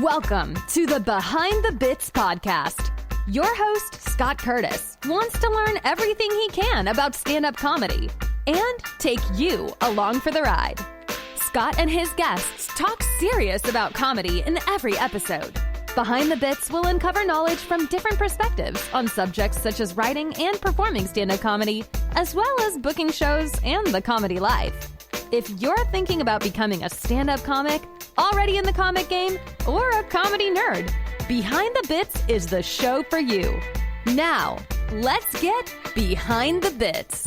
Welcome to the Behind the Bits podcast. Your host, Scott Curtis, wants to learn everything he can about stand-up comedy and take you along for the ride. Scott and his guests talk serious about comedy in every episode. Behind the Bits will uncover knowledge from different perspectives on subjects such as writing and performing stand-up comedy, as well as booking shows and the comedy life. If you're thinking about becoming a stand-up comic, already in the comic game, or a comedy nerd, Behind the Bits is the show for you. Now, let's get Behind the Bits.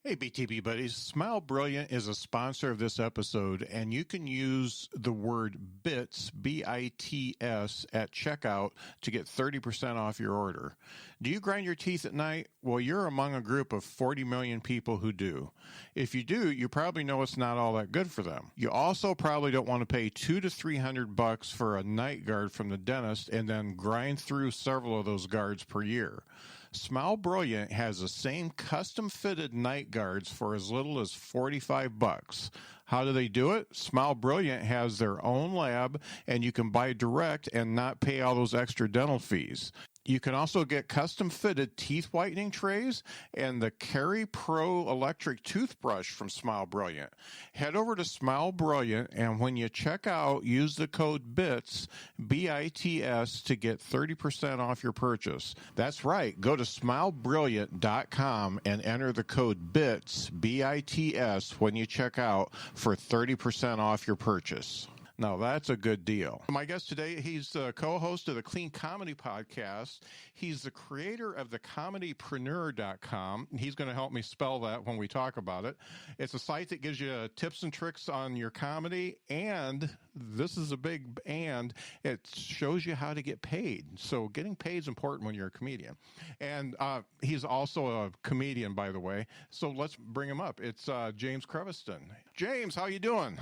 Hey, BTB buddies. Smile Brilliant is a sponsor of this episode, and you can use the word BITS, B-I-T-S, at checkout to get 30% off your order. Do you grind your teeth at night? Well, you're among a group of 40 million people who do. If you do, you probably know it's not all that good for them. You also probably don't want to pay $200 to $300 for a night guard from the dentist and then grind through several of those guards per year. Smile Brilliant has the same custom-fitted night guards for as little as $45. How do they do it? Smile Brilliant has their own lab, and you can buy direct and not pay all those extra dental fees. You can also get custom-fitted teeth whitening trays and the Carry Pro electric toothbrush from Smile Brilliant. Head over to Smile Brilliant, and when you check out, use the code BITS, B-I-T-S, to get 30% off your purchase. That's right. Go to smilebrilliant.com and enter the code BITS, B-I-T-S, when you check out for 30% off your purchase. Now, that's a good deal. My guest today, he's the co-host of the Clean Comedy Podcast. He's the creator of the Comedypreneur.com. He's going to help me spell that when we talk about it. It's a site that gives you tips and tricks on your comedy, and this is a big and, it shows you how to get paid. So getting paid is important when you're a comedian. And he's also a comedian, by the way. So let's bring him up. It's James Creviston. James, how you doing?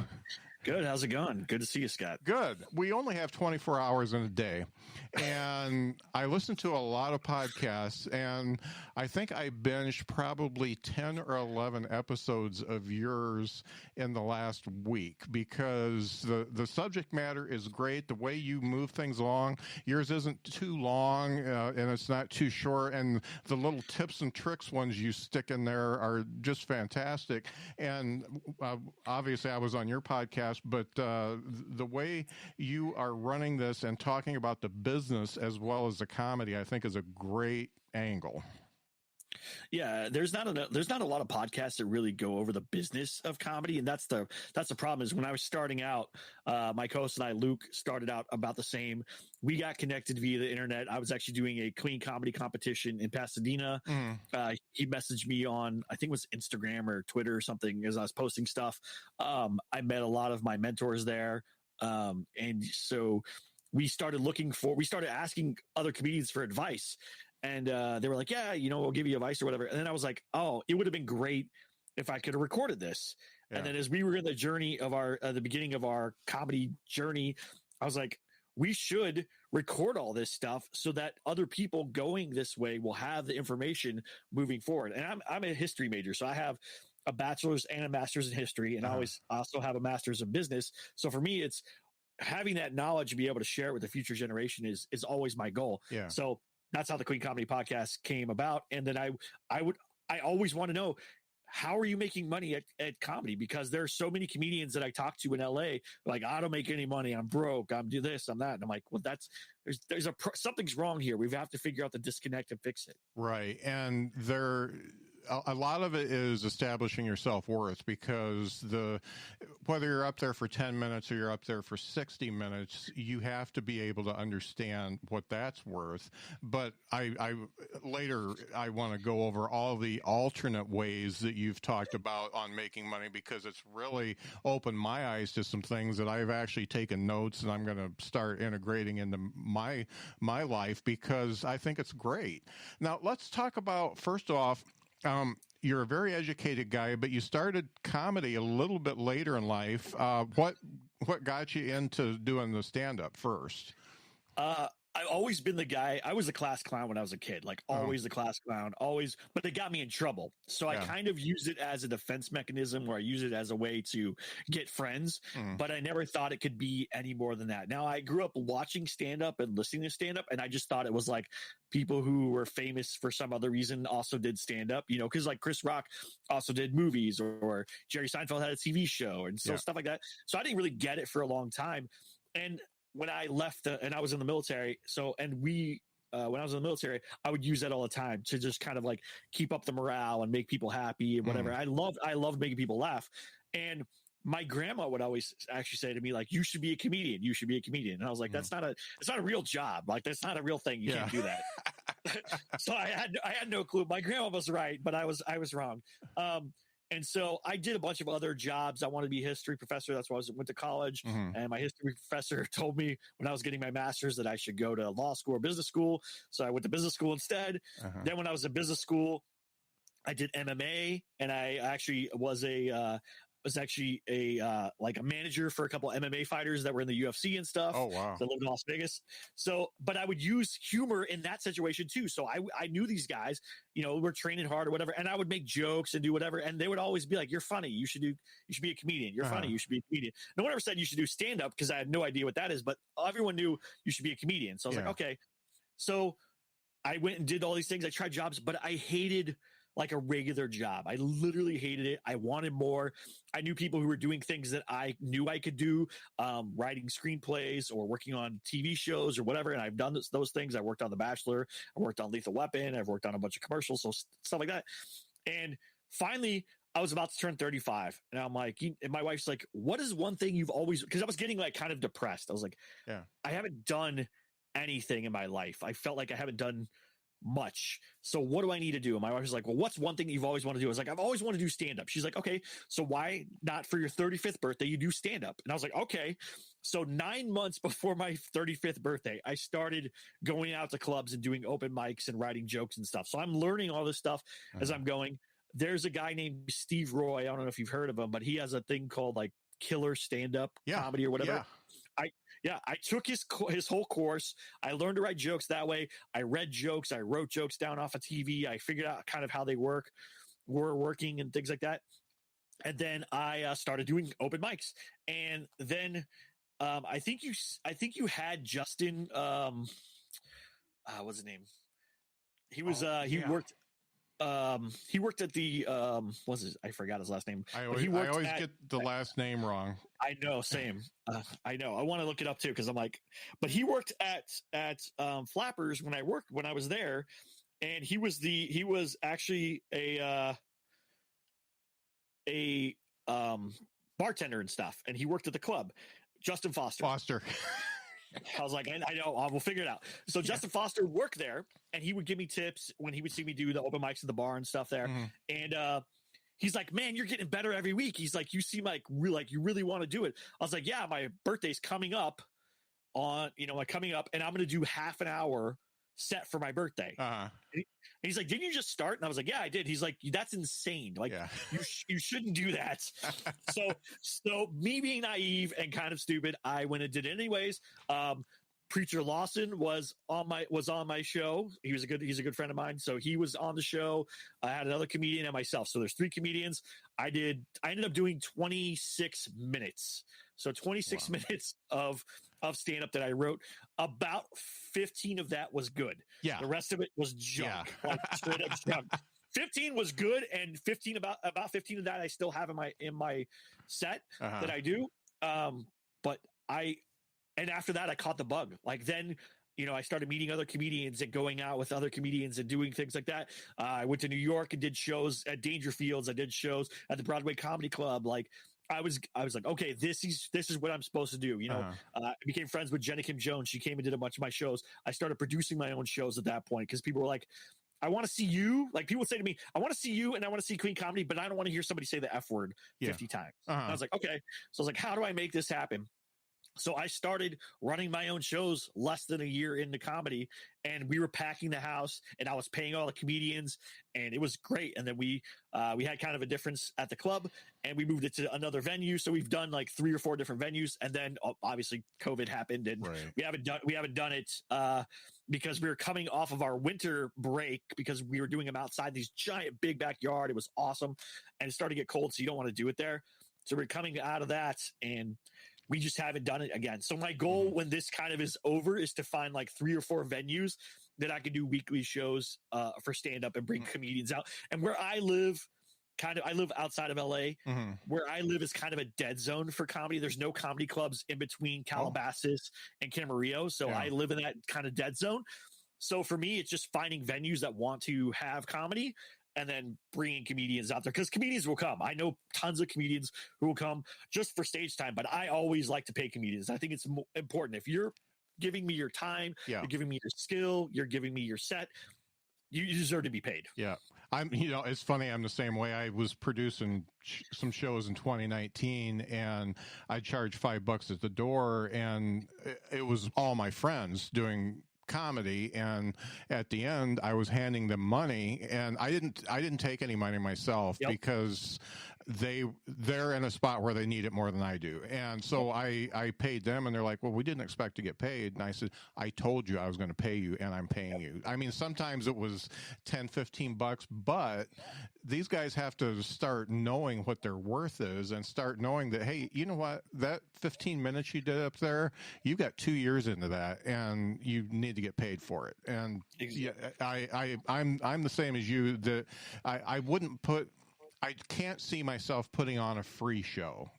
Good. How's it going? Good to see you, Scott. Good. We only have 24 hours in a day, and I listen to a lot of podcasts, and I think I binged probably 10 or 11 episodes of yours in the last week because the subject matter is great. The way you move things along, yours isn't too long, and it's not too short, and the little tips and tricks ones you stick in there are just fantastic. And obviously, I was on your podcast, but the way you are running this and talking about the business as well as the comedy, I think is a great angle. Yeah, there's not a lot of podcasts that really go over the business of comedy, and that's the problem. Is when I was starting out, my co-host and I, Luke, started out about the same. We got connected via the internet. I was actually doing a clean comedy competition in Pasadena. He messaged me on, I think it was Instagram or Twitter or something, as I was posting stuff. I met a lot of my mentors there, and so we started asking other comedians for advice. And they were like, yeah, we'll give you advice or whatever. And then I was like, oh, it would have been great if I could have recorded this. Yeah. And then as we were in the journey of the beginning of our comedy journey, I was like, we should record all this stuff so that other people going this way will have the information moving forward. And I'm a history major, so I have a bachelor's and a master's in history, and I also have a master's in business. So for me, it's having that knowledge and be able to share it with the future generation is always my goal. Yeah. So that's how the Clean Comedy Podcast came about. And then I always want to know, how are you making money at comedy? Because there are so many comedians that I talk to in LA, like, I don't make any money. I'm broke. I'm do this, I'm that. And I'm like, well, something's wrong here. We have to figure out the disconnect and fix it. Right. And a lot of it is establishing your self-worth, because whether you're up there for 10 minutes or you're up there for 60 minutes, you have to be able to understand what that's worth. But later I want to go over all the alternate ways that you've talked about on making money, because it's really opened my eyes to some things that I've actually taken notes and I'm going to start integrating into my life, because I think it's great. Now, let's talk about, first off, you're a very educated guy, but you started comedy a little bit later in life. What got you into doing the stand-up first? I've always been the guy. I was the class clown when I was a kid, like always the class clown, always. But they got me in trouble, so I kind of use it as a defense mechanism, where I use it as a way to get friends. But I never thought it could be any more than that. Now, I grew up watching stand up and listening to stand up, and I just thought it was like people who were famous for some other reason also did stand up, you know, because like Chris Rock also did movies, or Jerry Seinfeld had a TV show, and so stuff like that. So I didn't really get it for a long time, and when I left and I was in the military, when I was in the military, I would use that all the time to just kind of like keep up the morale and make people happy and whatever. I loved making people laugh. And my grandma would always actually say to me, like, you should be a comedian. You should be a comedian. And I was like, it's not a real job. Like, that's not a real thing. You can't do that. So I had no clue. My grandma was right, but I was wrong. And so I did a bunch of other jobs. I wanted to be a history professor. That's why I went to college. And my history professor told me when I was getting my master's that I should go to law school or business school. So I went to business school instead. Then when I was in business school, I did MMA, and I actually was a manager for a couple of MMA fighters that were in the UFC and stuff. Oh, wow. That lived in Las Vegas. So, but I would use humor in that situation too. So I knew these guys, you know, were training hard or whatever, and I would make jokes and do whatever. And they would always be like, you're funny. You should be a comedian. You're funny. You should be a comedian. No one ever said you should do stand up, because I had no idea what that is, but everyone knew you should be a comedian. So I was like, okay. So I went and did all these things. I tried jobs, but I hated like a regular job. I literally hated it. I wanted more. I knew people who were doing things that I knew I could do, writing screenplays or working on TV shows or whatever. And I've done those things. I worked on The Bachelor. I worked on Leathal Weapon. I've worked on a bunch of commercials, so stuff like that. And finally, I was about to turn 35, and I'm like, and my wife's like, what is one thing you've always, because I was getting like kind of depressed. I was like, I haven't done anything in my life. I felt like I haven't done much. So what do I need to do? And my wife was like, well, what's one thing you've always wanted to do? I was like, I've always wanted to do stand up. She's like, okay, so why not for your 35th birthday, you do stand up? And I was like, okay. So 9 months before my 35th birthday, I started going out to clubs and doing open mics and writing jokes and stuff. So I'm learning all this stuff as I'm going. There's a guy named Steve Roy. I don't know if you've heard of him, but he has a thing called like killer stand-up comedy or whatever. I took his whole course. I learned to write jokes that way. I read jokes. I wrote jokes down off of TV. I figured out kind of how they were working and things like that. And then I started doing open mics. And then I think you had Justin. What's his name? He was worked. He worked at the I forgot his last name. I always get the last name wrong. I know, same. I know. I want to look it up too, because I'm like, but he worked at Flappers when I was there, and he was actually a bartender and stuff, and he worked at the club. Justin Foster. I was like, I know, we'll figure it out. So Justin Foster worked there, and he would give me tips when he would see me do the open mics at the bar and stuff there. And he's like, man, you're getting better every week. He's like, you seem like you really want to do it. I was like, yeah, my birthday's coming up and I'm going to do half an hour set for my birthday. And he's like, didn't you just start? And I was like, yeah, I did. He's like, that's insane. Like, you shouldn't do that. So me being naive and kind of stupid, I went and did it anyways. Preacher Lawson was on my show. He's a good friend of mine. So he was on the show. I had another comedian and myself. So there's 3 comedians. I ended up doing 26 minutes. So 26 minutes of stand-up that I wrote. About 15 of that was good. Yeah. The rest of it was junk. Like straight up junk. 15 was good, and 15 about 15 of that I still have in my set that I do. And after that I caught the bug. Like then, I started meeting other comedians and going out with other comedians and doing things like that. I went to New York and did shows at Dangerfields. I did shows at the Broadway Comedy Club. Like I was like, okay, this is what I'm supposed to do. I became friends with Jenna Kim Jones. She came and did a bunch of my shows. I started producing my own shows at that point because people were like, I want to see you. Like people would say to me, I want to see you and I want to see clean comedy, but I don't want to hear somebody say the F word 50 times. I was like, okay. So I was like, how do I make this happen? So I started running my own shows less than a year into comedy, and we were packing the house, and I was paying all the comedians, and it was great. And then we had kind of a difference at the club, and we moved it to another venue. So we've done like 3 or 4 different venues, and then obviously COVID happened, and we haven't done it because we were coming off of our winter break because we were doing them outside these giant big backyard. It was awesome, and it started to get cold, so you don't want to do it there. So we're coming out of that, and we just haven't done it again. So my goal when this kind of is over is to find like 3 or 4 venues that I can do weekly shows for stand up and bring comedians out. And where I live, I live outside of LA. Where I live is kind of a dead zone for comedy. There's no comedy clubs in between Calabasas and Camarillo. So I live in that kind of dead zone. So for me, it's just finding venues that want to have comedy and then bringing comedians out there, because comedians will come. I know tons of comedians who will come just for stage time, but I always like to pay comedians. I think it's important. If you're giving me your time, you're giving me your skill, you're giving me your set, you deserve to be paid. Yeah. It's funny. I'm the same way. I was producing some shows in 2019, and I charged $5 at the door, and it was all my friends doing comedy, and at the end I was handing them money, and I didn't take any money myself because they're in a spot where they need it more than I do. And so I paid them, and they're like, well, we didn't expect to get paid. And I said, I told you I was going to pay you, and I'm paying you. I mean, sometimes it was $10-15, but these guys have to start knowing what their worth is and start knowing that, hey, you know what, that 15 minutes you did up there, you got 2 years into that, and you need to get paid for it. And I'm the same as you, that I can't see myself putting on a free show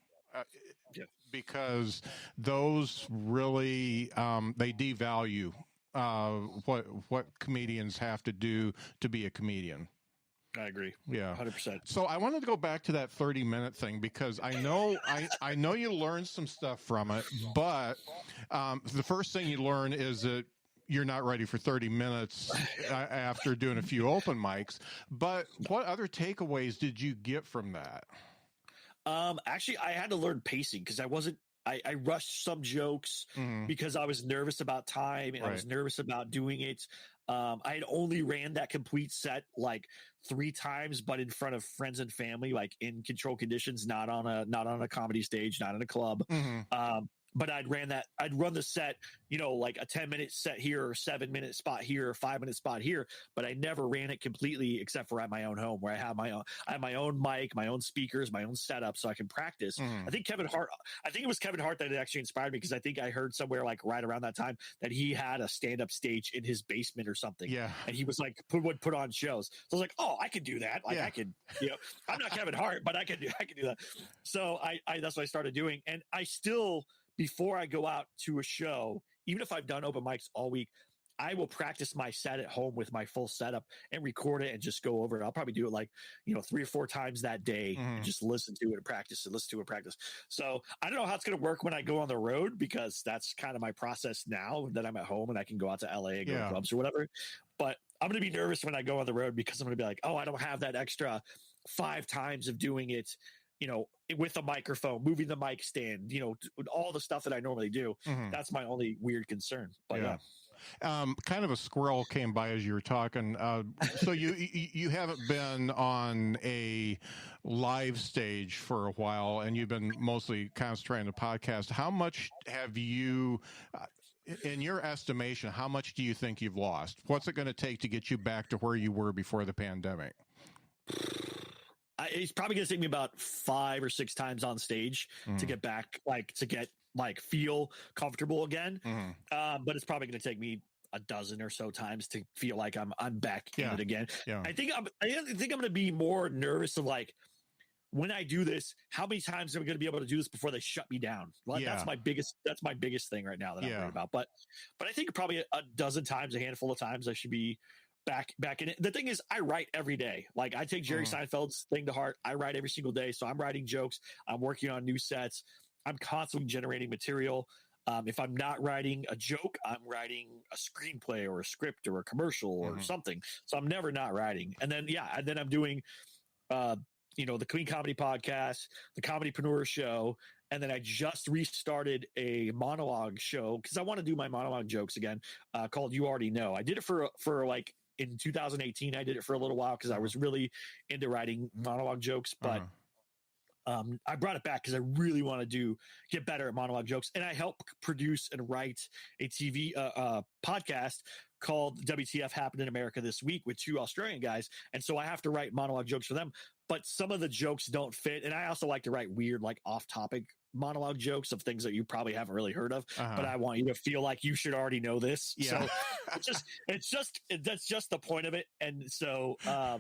because those really they devalue what comedians have to do to be a comedian. I agree. Yeah, 100%. So I wanted to go back to that 30-minute thing because I know you learned some stuff from it, but the first thing you learn is that you're not ready for 30 minutes after doing a few open mics. But what other takeaways did you get from that? Actually, I had to learn pacing because I rushed some jokes because I was nervous about time and I was nervous about doing it. I had only ran that complete set like 3 times, but in front of friends and family, like in controlled conditions, not on a comedy stage, not in a club. But I'd run the set, like a 10-minute set here, or 7-minute spot here, or 5-minute spot here. But I never ran it completely except for at my own home, where I have my own mic, my own speakers, my own setup, so I can practice. I think it was Kevin Hart that it actually inspired me, because I think I heard somewhere like right around that time that he had a stand-up stage in his basement or something. Yeah. And he was like, would put on shows. So I was like, oh, I could do that. Like I could, I'm not Kevin Hart, but I could do that. So I that's what I started doing. And I still, before I go out to a show, even if I've done open mics all week, I will practice my set at home with my full setup and record it and just go over it. I'll probably do it like, 3 or 4 times that day and just listen to it and practice and listen to it and practice. So I don't know how it's going to work when I go on the road, because that's kind of my process now that I'm at home and I can go out to LA and go to clubs or whatever. But I'm going to be nervous when I go on the road, because I'm going to be like, oh, I don't have that extra 5 times of doing it, with a microphone, moving the mic stand, all the stuff that I normally do. That's my only weird concern. But kind of a squirrel came by as you were talking. So you haven't been on a live stage for a while, and you've been mostly concentrating on the podcast. How much have you, in your estimation, how much do you think you've lost? What's it going to take to get you back to where you were before the pandemic? It's probably going to take me about 5 or 6 times on stage to get back, feel comfortable again. But it's probably going to take me a dozen or so times to feel like I'm back in it again. I think I'm going to be more nervous of like, when I do this, how many times am I going to be able to do this before they shut me down? Like, that's my biggest thing right now that I'm worried about. But I think probably a dozen times, a handful of times, I should be back in it. The thing is, I write every day. Like, I take Jerry Seinfeld's thing to heart. I write every single day. So I'm writing jokes. I'm working on new sets. I'm constantly generating material. If I'm not writing a joke, I'm writing a screenplay or a script or a commercial or something. So I'm never not writing. And then I'm doing the Clean Comedy Podcast, the Comedypreneur show, And then I just restarted a monologue show because I want to do my monologue jokes again, called You Already Know. I did it for like in 2018. I did it for a little while because I was really into writing monologue jokes, but I brought it back because I really want to get better at monologue jokes. And I help produce and write a TV podcast called WTF Happened in America This Week with 2 Australian guys. And so I have to write monologue jokes for them, but some of the jokes don't fit. And I also like to write weird, like off topic monologue jokes of things that you probably haven't really heard of, but I want you to feel like you should already know this. So that's just the point of it. And so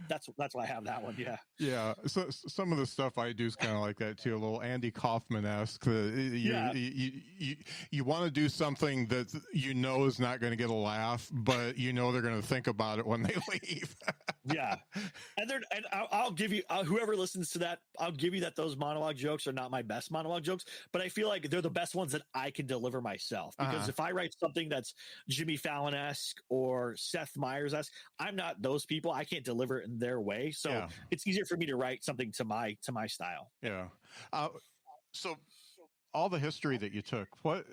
that's why I have that one. Yeah. So some of the stuff I do is kind of like that too, a little Andy Kaufman-esque. You want to do something that is not going to get a laugh, but they're going to think about it when they leave. Yeah. And I'll give you, whoever listens to that, I'll give you that those monologue jokes are not my best monologue jokes, but I feel like they're the best ones that I can deliver myself. Because if I write something that's Jimmy Fallon-esque or Seth Meyers-esque, I'm not those people. I can't deliver it in their way. So it's easier for me to write something to my style. Yeah. So all the history that you took, what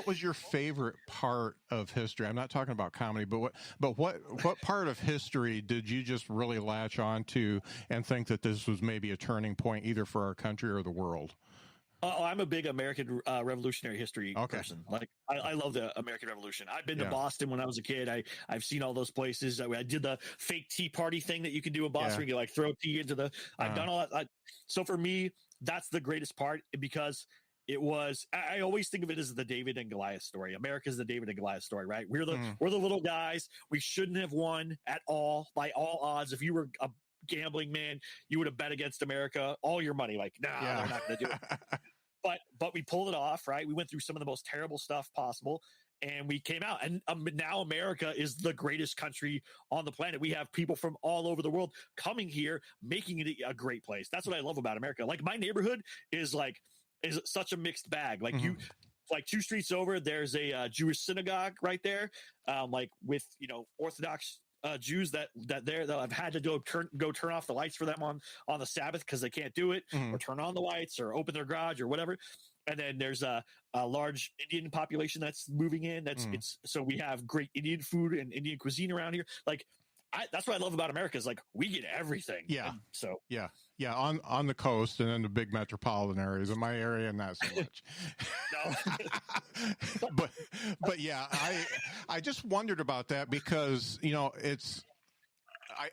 was your favorite part of history? I'm not talking about comedy, but what part of history did you just really latch on to and think that this was maybe a turning point either for our country or the world? I'm a big American Revolutionary history person. Like I love the American Revolution. I've been to Boston when I was a kid. I've seen all those places. I did the fake tea party thing that you can do in Boston. Where you like throw tea into the. I've done all that. So for me, that's the greatest part because it was. I always think of it as the David and Goliath story. America's the David and Goliath story, right? We're the little guys. We shouldn't have won at all by all odds. If you were a gambling man, you would have bet against America all your money. Like, they're not going to do it. But we pulled it off, right? We went through some of the most terrible stuff possible, and we came out. And now America is the greatest country on the planet. We have people from all over the world coming here, making it a great place. That's what I love about America. Like my neighborhood is such a mixed bag. Like like 2 streets over, there's a Jewish synagogue right there, like with Orthodox Jews that I've had to go turn off the lights for them on the Sabbath because they can't do it, or turn on the lights or open their garage or whatever. And then there's a large Indian population that's moving in. So we have great Indian food and Indian cuisine around here. Like that's what I love about America is like we get everything. Yeah. And so on the coast and in the big metropolitan areas. In my area, not so much. No. but yeah, I just wondered about that because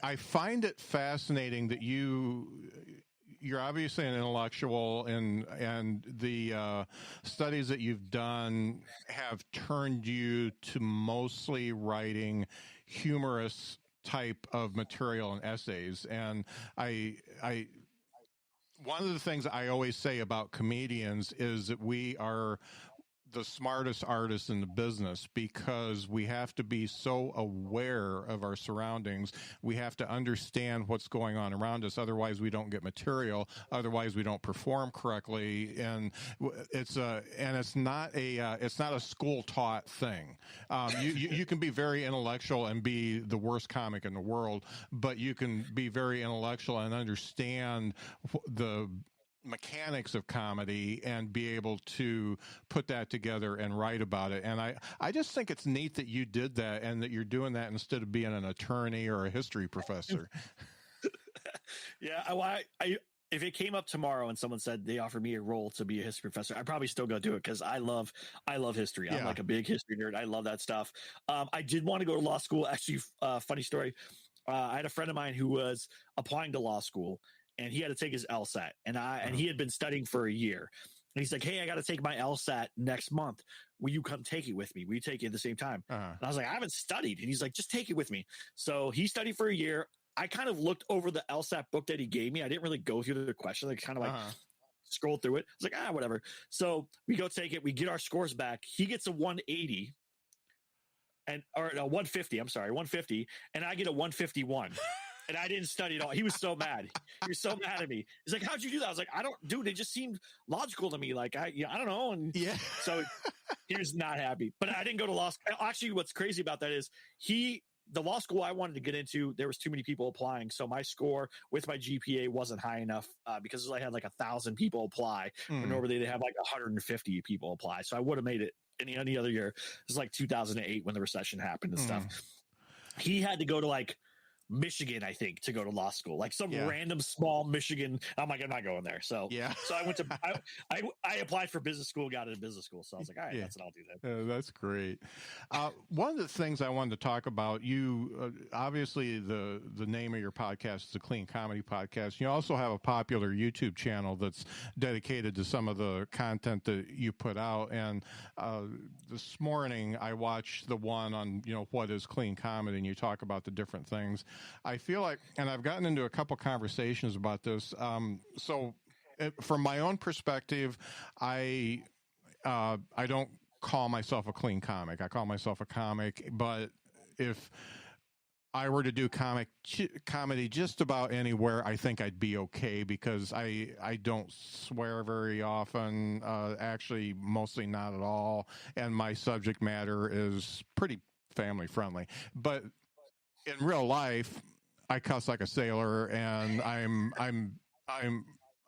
I find it fascinating that you're obviously an intellectual, and the studies that you've done have turned you to mostly writing humorous type of material and essays. And I one of the things I always say about comedians is that we are the smartest artists in the business because we have to be so aware of our surroundings. We have to understand what's going on around us. Otherwise, we don't get material. Otherwise, we don't perform correctly. And it's not a school taught thing. You can be very intellectual and be the worst comic in the world, but you can be very intellectual and understand the mechanics of comedy and be able to put that together and write about it. And I just think it's neat that you did that and that you're doing that instead of being an attorney or a history professor. Yeah. If it came up tomorrow and someone said they offered me a role to be a history professor, I'd probably still go do it because I love history. I'm like a big history nerd. I love that stuff. I did want to go to law school. Actually, funny story. I had a friend of mine who was applying to law school, and he had to take his LSAT, and he had been studying for a year. And he's like, "Hey, I got to take my LSAT next month. Will you come take it with me? Will you take it at the same time?" And I was like, "I haven't studied." And he's like, "Just take it with me." So he studied for a year. I kind of looked over the LSAT book that he gave me. I didn't really go through the question. I kind of scrolled through it. I was like, whatever. So we go take it. We get our scores back. He gets a 180 or a 150. I'm sorry, 150. And I get a 151. And I didn't study at all. He was so mad. He was so mad at me. He's like, "How'd you do that?" I was like, dude, it just seemed logical to me. Like, I don't know. And so he was not happy, but I didn't go to law school. Actually, what's crazy about that is he the law school I wanted to get into, there was too many people applying. So my score with my GPA wasn't high enough because I had like 1,000 people apply. When normally they have like 150 people apply. So I would have made it any other year. It was like 2008 when the recession happened and stuff. He had to go to like Michigan, I think, to go to law school, like some random small Michigan. I'm like, I'm not going there. So I went to, I applied for business school, got into business school. So I was like, all right, that's what I'll do then. That's great. One of the things I wanted to talk about, you obviously the name of your podcast is the Clean Comedy Podcast. You also have a popular YouTube channel that's dedicated to some of the content that you put out. And this morning I watched the one on, what is clean comedy, and you talk about the different things. I feel like, and I've gotten into a couple conversations about this. So from my own perspective, I don't call myself a clean comic. I call myself a comic, but if I were to do comedy just about anywhere, I think I'd be okay because I don't swear very often, actually mostly not at all, and my subject matter is pretty family friendly. But in real life, I cuss like a sailor, and I'm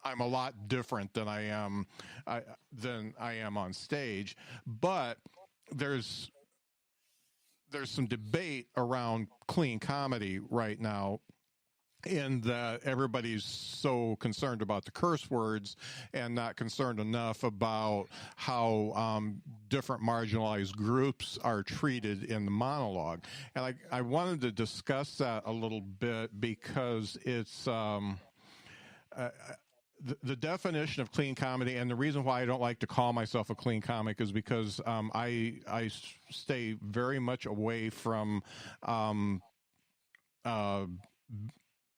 a lot different than I am on stage. But there's some debate around clean comedy right now, in that everybody's so concerned about the curse words and not concerned enough about how different marginalized groups are treated in the monologue. And I wanted to discuss that a little bit because it's the definition of clean comedy, and the reason why I don't like to call myself a clean comic is because I stay very much away from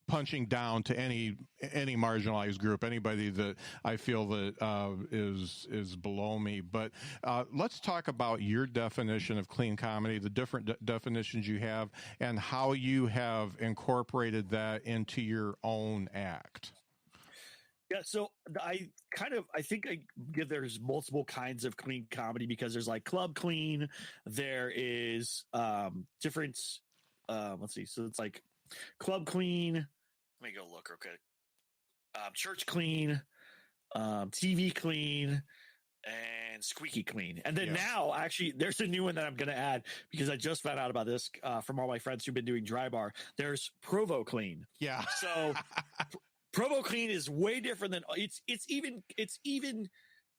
punching down to any marginalized group, anybody that I feel that is below me. But let's talk about your definition of clean comedy, the different definitions you have, and how you have incorporated that into your own act. Yeah, so I think there's multiple kinds of clean comedy, because there's like club clean, there is different. Let's see, so it's like club clean. Let me go look real quick. Church clean, TV clean, and squeaky clean. And then now, actually, there's a new one that I'm going to add because I just found out about this from all my friends who've been doing dry bar. There's Provo clean. Yeah. So Provo clean is way different than it's even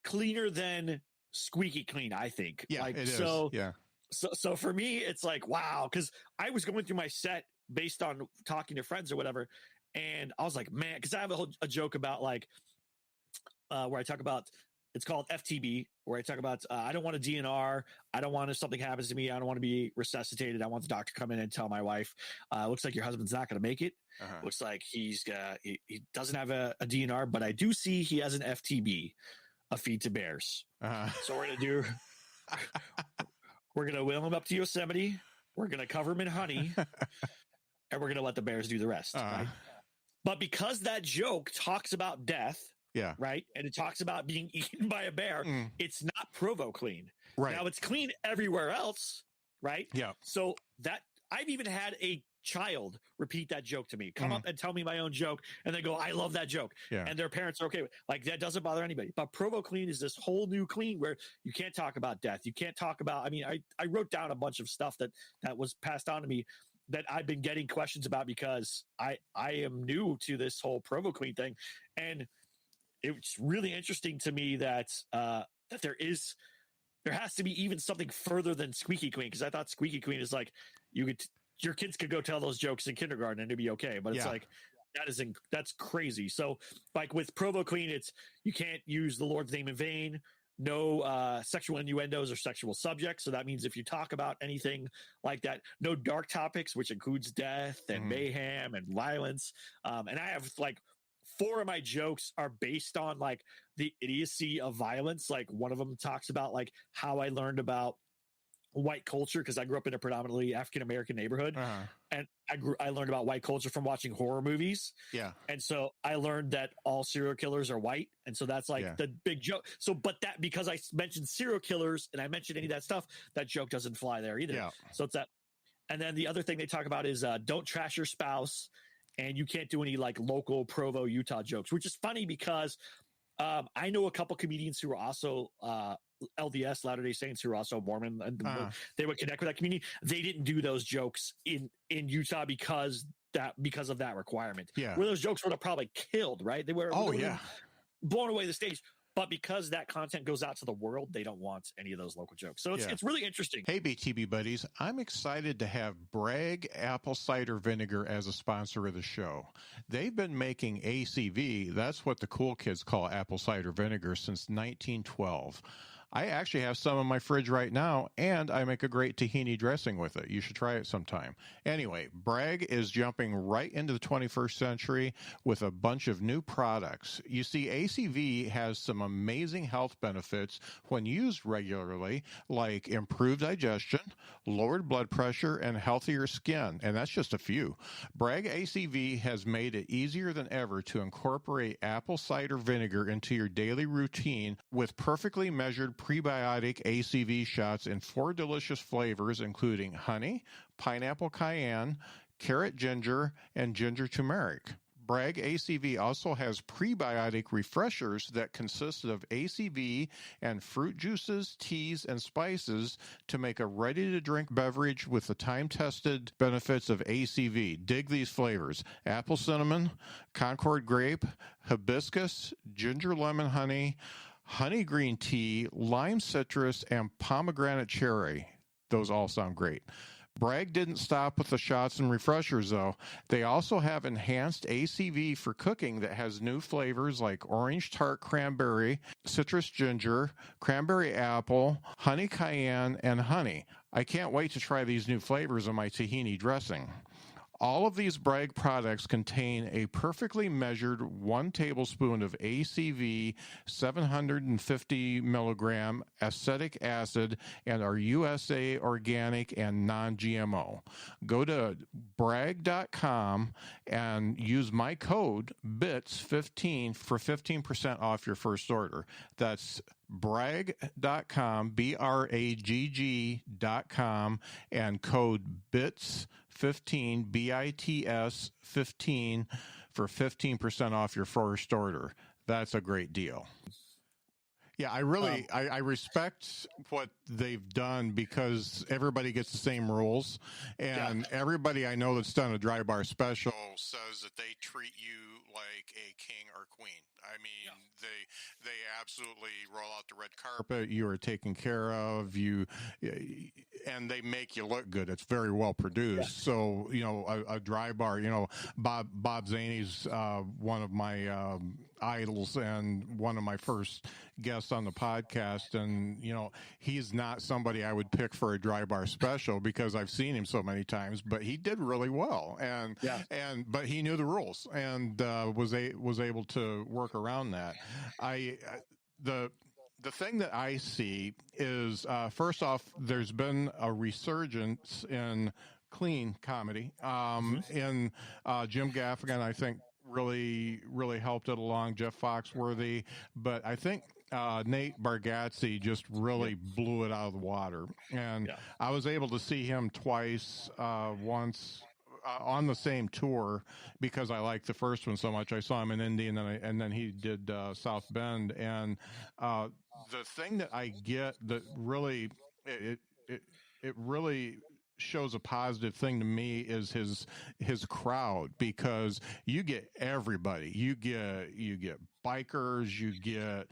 cleaner than squeaky clean, I think. Yeah, like, it is. Yeah. So for me, it's like, wow, because I was going through my set based on talking to friends or whatever. And I was like, man, because I have a joke about like where I talk about, it's called FTB, where I talk about I don't want a DNR. I don't want if something happens to me. I don't want to be resuscitated. I want the doctor to come in and tell my wife, looks like your husband's not going to make it. Looks like he doesn't have a DNR, but I do see he has an FTB, a feed to bears. So we're going to wheel him up to Yosemite. We're going to cover him in honey, and we're going to let the bears do the rest. Right? But because that joke talks about death, right, and it talks about being eaten by a bear, it's not Provo clean. Right. Now it's clean everywhere else, right? Yeah. So that I've even had a child repeat that joke to me, come up and tell me my own joke, and they go, I love that joke. Yeah. And their parents are okay with it. Like, that doesn't bother anybody. But Provo clean is this whole new clean where you can't talk about death. You can't talk about, I wrote down a bunch of stuff that was passed on to me that I've been getting questions about because I am new to this whole Provo clean thing. And it's really interesting to me that there has to be even something further than squeaky clean, because I thought squeaky clean is like your kids could go tell those jokes in kindergarten and it'd be okay. But it's like, that's crazy. So like with Provo clean, it's you can't use the Lord's name in vain. No sexual innuendos or sexual subjects. So that means if you talk about anything like that, no dark topics, which includes death and mayhem and violence. And I have like 4 of my jokes are based on like the idiocy of violence. Like one of them talks about like how I learned about white culture, because I grew up in a predominantly African-American neighborhood, and I learned about white culture from watching horror movies. Yeah. And so I learned that all serial killers are white. And so that's like the big joke. So, but that, because I mentioned serial killers and I mentioned any of that stuff, that joke doesn't fly there either. Yeah. So it's that. And then the other thing they talk about is don't trash your spouse, and you can't do any like local Provo, Utah jokes, which is funny because I know a couple comedians who are also LDS, Latter-day Saints, who are also Mormon, and they would connect with that community. They didn't do those jokes in Utah because of that requirement. Yeah. Where those jokes would have probably killed, right? They were blown away the stage. But because that content goes out to the world, they don't want any of those local jokes. So it's really interesting. Hey, BTB buddies, I'm excited to have Bragg Apple Cider Vinegar as a sponsor of the show. They've been making ACV, that's what the cool kids call apple cider vinegar, since 1912. I actually have some in my fridge right now, and I make a great tahini dressing with it. You should try it sometime. Anyway, Bragg is jumping right into the 21st century with a bunch of new products. You see, ACV has some amazing health benefits when used regularly, like improved digestion, lowered blood pressure, and healthier skin, and that's just a few. Bragg ACV has made it easier than ever to incorporate apple cider vinegar into your daily routine with perfectly measured prebiotic ACV shots in 4 delicious flavors, including honey, pineapple cayenne, carrot ginger, and ginger turmeric. Bragg ACV also has prebiotic refreshers that consist of ACV and fruit juices, teas, and spices to make a ready-to-drink beverage with the time-tested benefits of ACV. Dig these flavors: apple cinnamon, Concord grape, hibiscus, ginger lemon honey, honey green tea, lime citrus, and pomegranate cherry. Those all sound great. Bragg didn't stop with the shots and refreshers, though. They also have enhanced ACV for cooking that has new flavors like orange tart cranberry, citrus ginger, cranberry apple, honey cayenne, and honey. I can't wait to try these new flavors in my tahini dressing. All of these Bragg products contain a perfectly measured 1 tablespoon of ACV 750 milligram acetic acid and are USA organic and non-GMO. Go to Bragg.com and use my code BITS15 for 15% off your first order. That's Bragg.com, BRAGG.com, and code BITS15, BITS 15 for 15% off your first order. That's a great deal. Yeah, I really I respect what they've done because everybody gets the same rules, and everybody I know that's done a dry bar special says that they treat you like a king or queen. I mean, they absolutely roll out the red carpet. You are taken care of. And they make you look good. It's very well produced. Yeah. So a dry bar. Bob Zaney's one of my idols and one of my first guests on the podcast, and he's not somebody I would pick for a dry bar special because I've seen him so many times, but he did really well, but he knew the rules and was able to work around that. The thing that I see is, first off, there's been a resurgence in clean comedy. In Jim Gaffigan, I think, really helped it along, Jeff Foxworthy. But I think Nate Bargatze just really blew it out of the water. And I was able to see him twice, once on the same tour because I liked the first one so much. I saw him in Indy, and then he did South Bend. And the thing that I get that really it really shows a positive thing to me is his crowd, because you get everybody. You get bikers, you get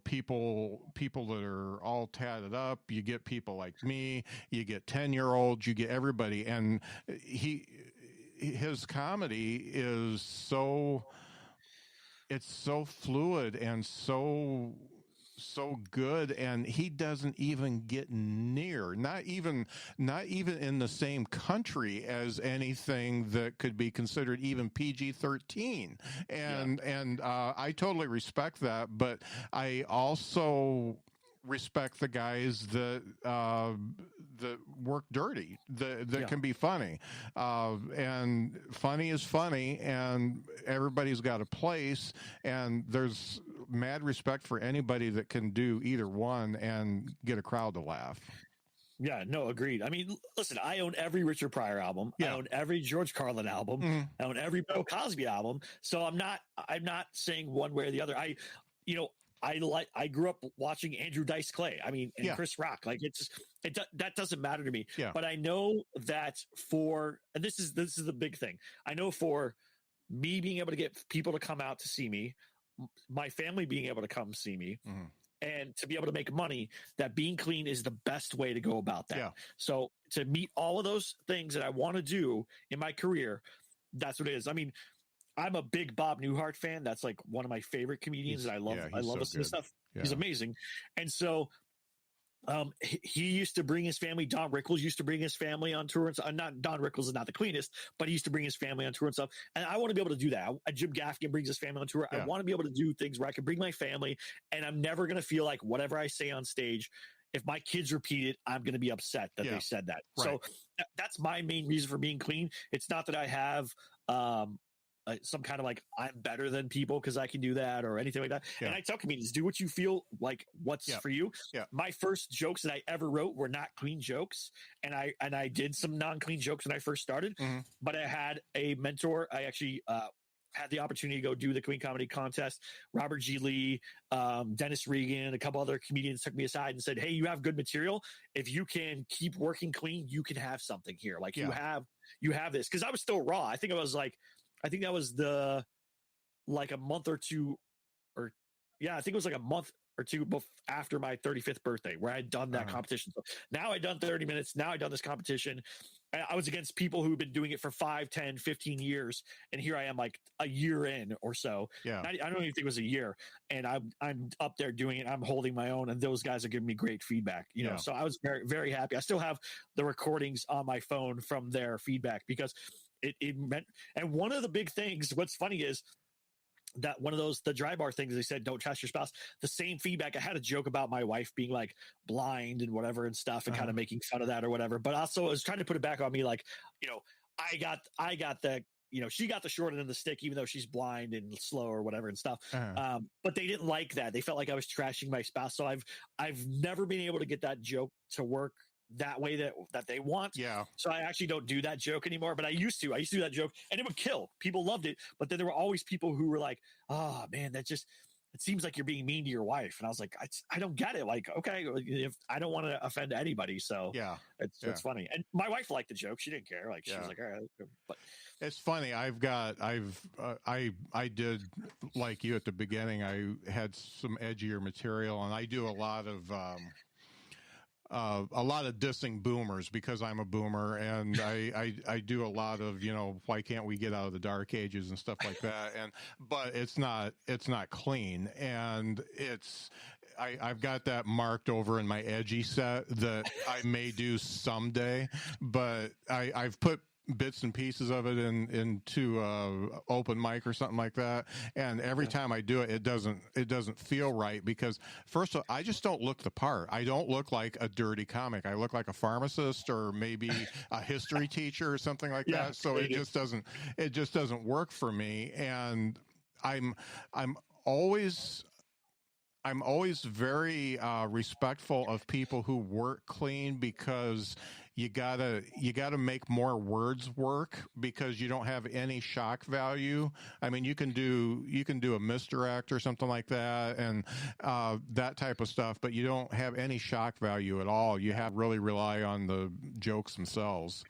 people that are all tatted up, you get people like me, you get 10-year-olds, you get everybody. And his comedy is so fluid and so good, and he doesn't even get near, not even in the same country as anything that could be considered even PG-13. And I totally respect that, but I also respect the guys that work dirty, that can be funny. And funny is funny, and everybody's got a place, and there's mad respect for anybody that can do either one and get a crowd to laugh. Yeah, no, agreed. I mean, listen, I own every Richard Pryor album. Yeah. I own every George Carlin album. I own every Bill Cosby album. So I'm not saying one way or the other. I grew up watching Andrew Dice Clay. I mean, and Chris Rock. Like that doesn't matter to me. Yeah. But I know that and this is the big thing. I know for me being able to get people to come out to see me, my family being able to come see me, and to be able to make money, that being clean is the best way to go about that. Yeah. So to meet all of those things that I want to do in my career, that's what it is. I mean, I'm a big Bob Newhart fan. That's like one of my favorite comedians. And I love listening to stuff. Yeah. He's amazing. And so he used to bring his family. Don Rickles used to bring his family on tour. And not Don Rickles is not the cleanest, but he used to bring his family on tour and stuff. And I want to be able to do that. Jim Gaffigan brings his family on tour. Yeah. I want to be able to do things where I can bring my family, and I'm never going to feel like whatever I say on stage, if my kids repeat it, I'm going to be upset that they said that. Right. So that's my main reason for being clean. It's not that I have some kind of like I'm better than people because I can do that or anything like that. Yeah. And I tell comedians, do what you feel like what's for you. Yeah. My first jokes that I ever wrote were not clean jokes. And I did some non-clean jokes when I first started, but I had a mentor. I actually had the opportunity to go do the Clean Comedy Contest. Robert G. Lee, Dennis Regan, a couple other comedians took me aside and said, hey, you have good material. If you can keep working clean, you can have something here. Like you have this. Cause I was still raw. I think that was like a month or two I think it was like a month or two after my 35th birthday where I'd done that competition. So now I'd done 30 minutes. Now I'd done this competition. I was against people who've been doing it for 5, 10, 15 years. And here I am like a year in or so. Yeah. I don't even think it was a year. And I'm up there doing it. I'm holding my own, and those guys are giving me great feedback, you know? So I was very, very happy. I still have the recordings on my phone from their feedback because it meant, and one of the big things, what's funny is that one of the dry bar things, they said, don't trust your spouse. The same feedback. I had a joke about my wife being like blind and whatever and stuff and kind of making fun of that or whatever. But also I was trying to put it back on me. Like, you know, I got the, you know, she got the short end of the stick, even though she's blind and slow or whatever and stuff. But they didn't like that. They felt like I was trashing my spouse. So I've never been able to get that joke to work that way that they want. Yeah. So I actually don't do that joke anymore, but I used to do that joke and it would kill. People loved it. But then there were always people who were like, oh man, it seems like you're being mean to your wife. And I was like, I don't get it. Like, okay, if I don't want to offend anybody. So it's funny. And my wife liked the joke. She didn't care. Like she was like, all right. But it's funny. I did like you at the beginning. I had some edgier material, and I do a lot of dissing boomers because I'm a boomer, and I do a lot of, you know, why can't we get out of the dark ages and stuff like that. But it's not clean, and I've got that marked over in my edgy set that I may do someday, but I've put bits and pieces of it into open mic or something like that, and every time I do it, it doesn't feel right because first of all, I just don't look the part. I don't look like a dirty comic. I look like a pharmacist or maybe a history teacher or something like that. So it just doesn't work for me, and I'm always very respectful of people who work clean because you gotta make more words work because you don't have any shock value. I mean, you can do a misdirect or something like that and that type of stuff, but you don't have any shock value at all. You have to really rely on the jokes themselves.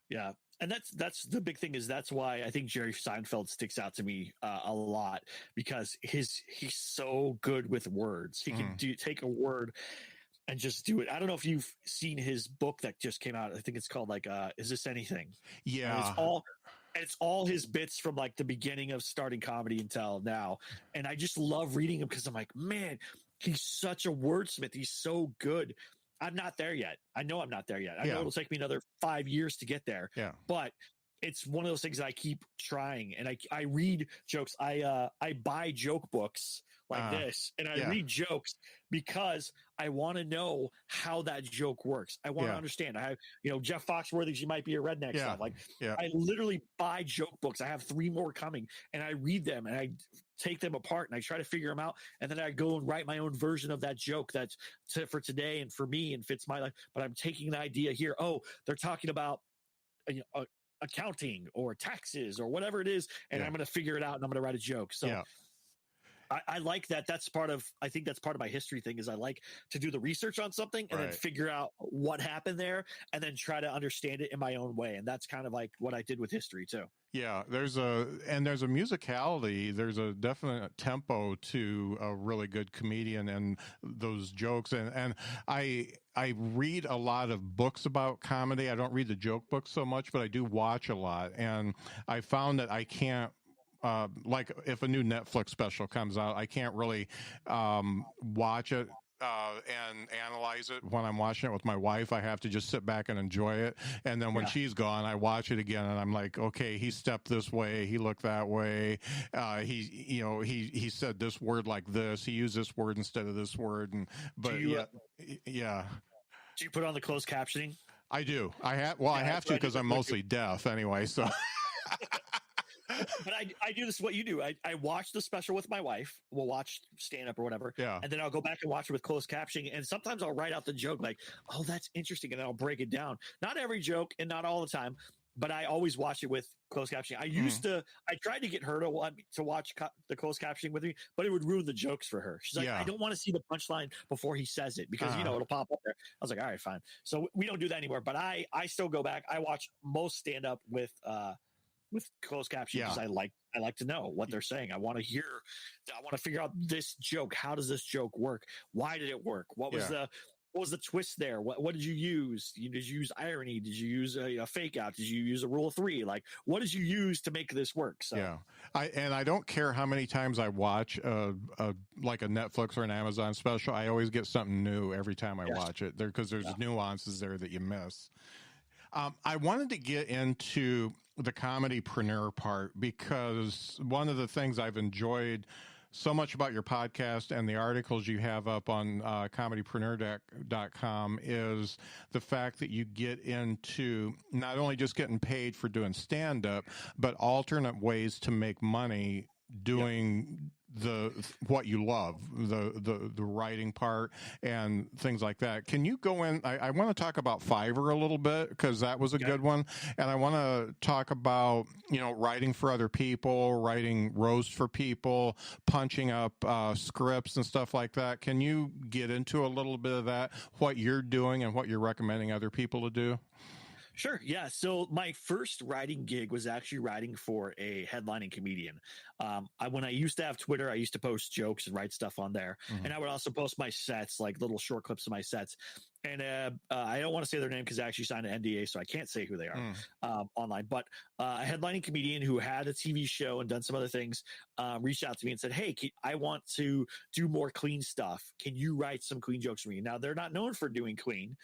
Yeah. And that's the big thing, is that's why I think Jerry Seinfeld sticks out to me a lot, because he's so good with words. He can take a word and just do it. I don't know if you've seen his book that just came out. I think it's called like Is This Anything? Yeah. And it's all his bits from like the beginning of starting comedy until now. And I just love reading him because I'm like, man, he's such a wordsmith. He's so good. I'm not there yet. I know I'm not there yet. I know it'll take me another 5 years to get there. Yeah. But it's one of those things that I keep trying, and I read jokes. I buy joke books like this, and I read jokes because I want to know how that joke works. I want to understand. I have, Jeff Foxworthy's "You Might Be a Redneck" stuff. Like, I literally buy joke books. I have 3 more coming, and I read them and I take them apart and I try to figure them out, and then I go and write my own version of that joke that's for today and for me and fits my life. But I'm taking the idea here. Oh, they're talking about accounting or taxes or whatever it is, and I'm going to figure it out and I'm going to write a joke. So I like that. I think that's part of my history thing, is I like to do the research on something and then figure out what happened there and then try to understand it in my own way. And that's kind of like what I did with history too. Yeah, there's a musicality, there's a definite tempo to a really good comedian and those jokes. And I read a lot of books about comedy. I don't read the joke books so much, but I do watch a lot. And I found that I can't, like if a new Netflix special comes out, I can't really watch it and analyze it when I'm watching it with my wife. I have to just sit back and enjoy it. And then when she's gone, I watch it again and I'm like, okay, he stepped this way, he looked that way. He said this word like this, he used this word instead of this word. But do you put on the closed captioning? I do. I have to, because I'm mostly deaf anyway. So but I do this what you do. I watch the special with my wife. We'll watch stand up or whatever. Yeah. And then I'll go back and watch it with closed captioning. And sometimes I'll write out the joke like, oh, that's interesting. And then I'll break it down. Not every joke and not all the time, but I always watch it with closed captioning. I tried to get her to watch the closed captioning with me, but it would ruin the jokes for her. She's like, I don't want to see the punchline before he says it because, it'll pop up there. I was like, all right, fine. So we don't do that anymore, but I still go back. I watch most stand up with closed captions because I like to know what they're saying. I want to hear. I want to figure out this joke. How does this joke work? Why did it work? What was the twist there? What did you use? Did you use irony? Did you use a fake out? Did you use a rule of 3? Like, what did you use to make this work? So I don't care how many times I watch like a Netflix or an Amazon special. I always get something new every time I watch it there, because there's nuances there that you miss. I wanted to get into the comedypreneur part, because one of the things I've enjoyed so much about your podcast and the articles you have up on comedypreneur.com is the fact that you get into not only just getting paid for doing stand-up, but alternate ways to make money doing what you love, the writing part and things like that. Can you go in? I want to talk about Fiverr a little bit, because that was a good one. And I want to talk about, writing for other people, writing roast for people, punching up scripts and stuff like that. Can you get into a little bit of that, what you're doing and what you're recommending other people to do? Sure. Yeah. So my first writing gig was actually writing for a headlining comedian. When I used to have Twitter, I used to post jokes and write stuff on there. Mm-hmm. And I would also post my sets, like little short clips of my sets. And I don't want to say their name because I actually signed an NDA, so I can't say who they are online. But a headlining comedian who had a TV show and done some other things reached out to me and said, hey, I want to do more clean stuff. Can you write some clean jokes for me? Now, they're not known for doing clean.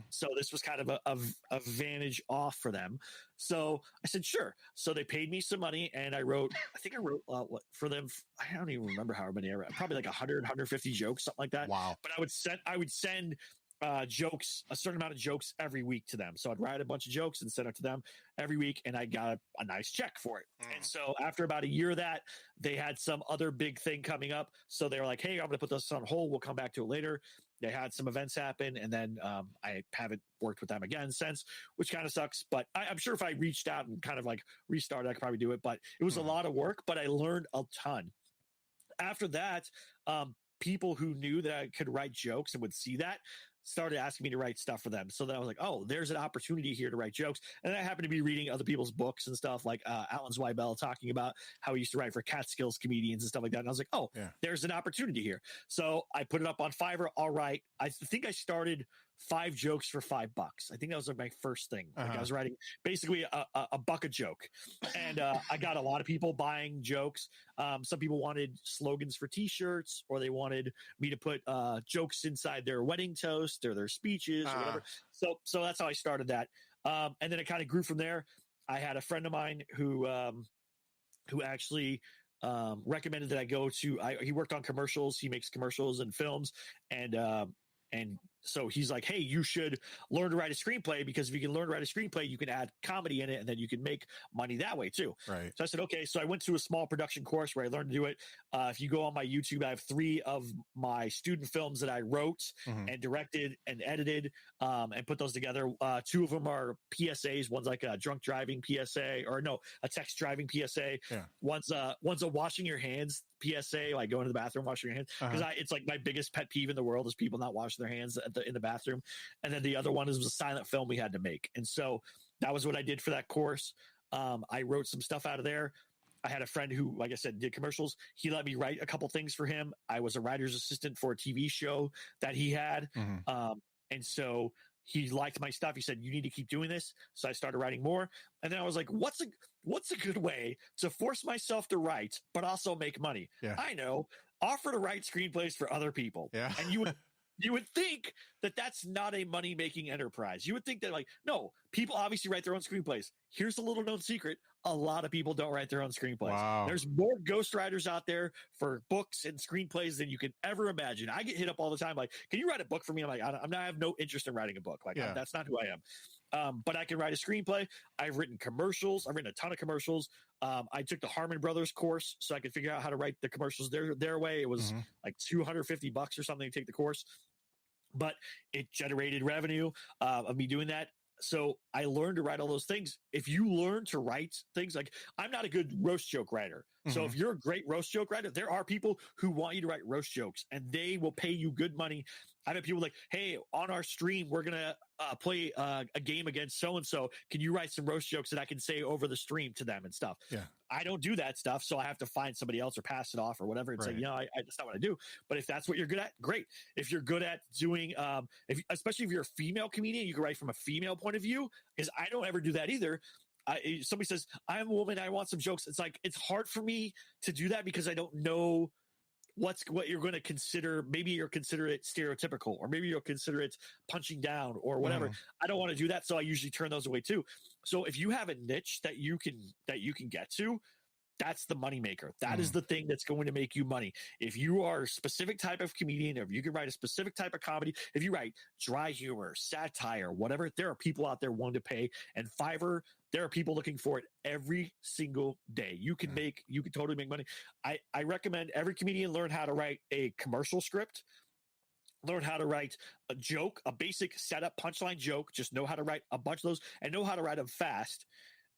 So this was kind of a vantage off for them. So I said, sure. So they paid me some money, and I wrote for them. I don't even remember how many I wrote. Probably like 100, 150 jokes, something like that. Wow. But I would send jokes, a certain amount of jokes every week to them. So I'd write a bunch of jokes and send it to them every week, and I got a nice check for it. And so after about a year of that, they had some other big thing coming up. So they were like, hey, I'm going to put this on hold. We'll come back to it later. They had some events happen, and then I haven't worked with them again since, which kind of sucks. But I'm sure if I reached out and kind of like restarted, I could probably do it. But it was a lot of work, but I learned a ton. After that, people who knew that I could write jokes and would see that started asking me to write stuff for them. So then I was like, oh, there's an opportunity here to write jokes. And I happened to be reading other people's books and stuff, like Alan Zweibel talking about how he used to write for Catskills comedians and stuff like that. And I was like, oh, there's an opportunity here. So I put it up on Fiverr. All right. I think I started 5 jokes for $5. I think that was like my first thing. Like I was writing basically a buck a joke, and I got a lot of people buying jokes. Some people wanted slogans for T-shirts, or they wanted me to put jokes inside their wedding toast or their speeches or whatever. So that's how I started that. And then it kind of grew from there. I had a friend of mine who actually recommended that I go to. He worked on commercials. He makes commercials and films, and so he's like, hey, you should learn to write a screenplay, because if you can learn to write a screenplay, you can add comedy in it, and then you can make money that way too. Right. So I said, okay. So I went to a small production course where I learned to do it. If you go on my YouTube, I have 3 of my student films that I wrote and directed and edited and put those together. 2 of them are PSAs. One's like a drunk driving PSA, or no, a text driving PSA. Yeah. One's a washing your hands PSA, like going to the bathroom, washing your hands. Because it's like my biggest pet peeve in the world is people not washing their hands in the bathroom. And then the other one is a silent film we had to make. And so that was what I did for that course. I wrote some stuff out of there. I had a friend who, like I said, did commercials. He let me write a couple things for him. I was a writer's assistant for a TV show that he had. And so he liked my stuff. He said, you need to keep doing this. So I started writing more. And then I was like, what's a good way to force myself to write, but also make money? Yeah. I know. Offer to write screenplays for other people. Yeah. And you would think that that's not a money-making enterprise. You would think that, like, no, people obviously write their own screenplays. Here's a little known secret. A lot of people don't write their own screenplays. Wow. There's more ghostwriters out there for books and screenplays than you can ever imagine. I get hit up all the time, like, can you write a book for me? I'm like, I have no interest in writing a book. Like, that's not who I am. But I can write a screenplay. I've written commercials. I've written a ton of commercials. I took the Harmon Brothers course so I could figure out how to write the commercials their way. It was like $250 or something to take the course. But it generated revenue of me doing that. So I learned to write all those things. If you learn to write things, like, I'm not a good roast joke writer. So if you're a great roast joke writer, there are people who want you to write roast jokes, and they will pay you good money. I've had people like, hey, on our stream, we're going to play a game against so-and-so. Can you write some roast jokes that I can say over the stream to them and stuff? Yeah. I don't do that stuff, so I have to find somebody else or pass it off or whatever and say, that's not what I do. But if that's what you're good at, great. If you're good at doing, especially if you're a female comedian, you can write from a female point of view, because I don't ever do that either. Somebody says, I'm a woman, I want some jokes. It's like, it's hard for me to do that because I don't know what you're going to consider. Maybe you'll consider it stereotypical, or maybe you'll consider it punching down or whatever. I don't want to do that. So I usually turn those away too. So if you have a niche that you can get to, that's the moneymaker. That is the thing that's going to make you money. If you are a specific type of comedian, or if you can write a specific type of comedy, if you write dry humor, satire, whatever, there are people out there willing to pay. And Fiverr, there are people looking for it every single day. You can totally make money. I recommend every comedian learn how to write a commercial script, learn how to write a joke, a basic setup punchline joke. Just know how to write a bunch of those and know how to write them fast.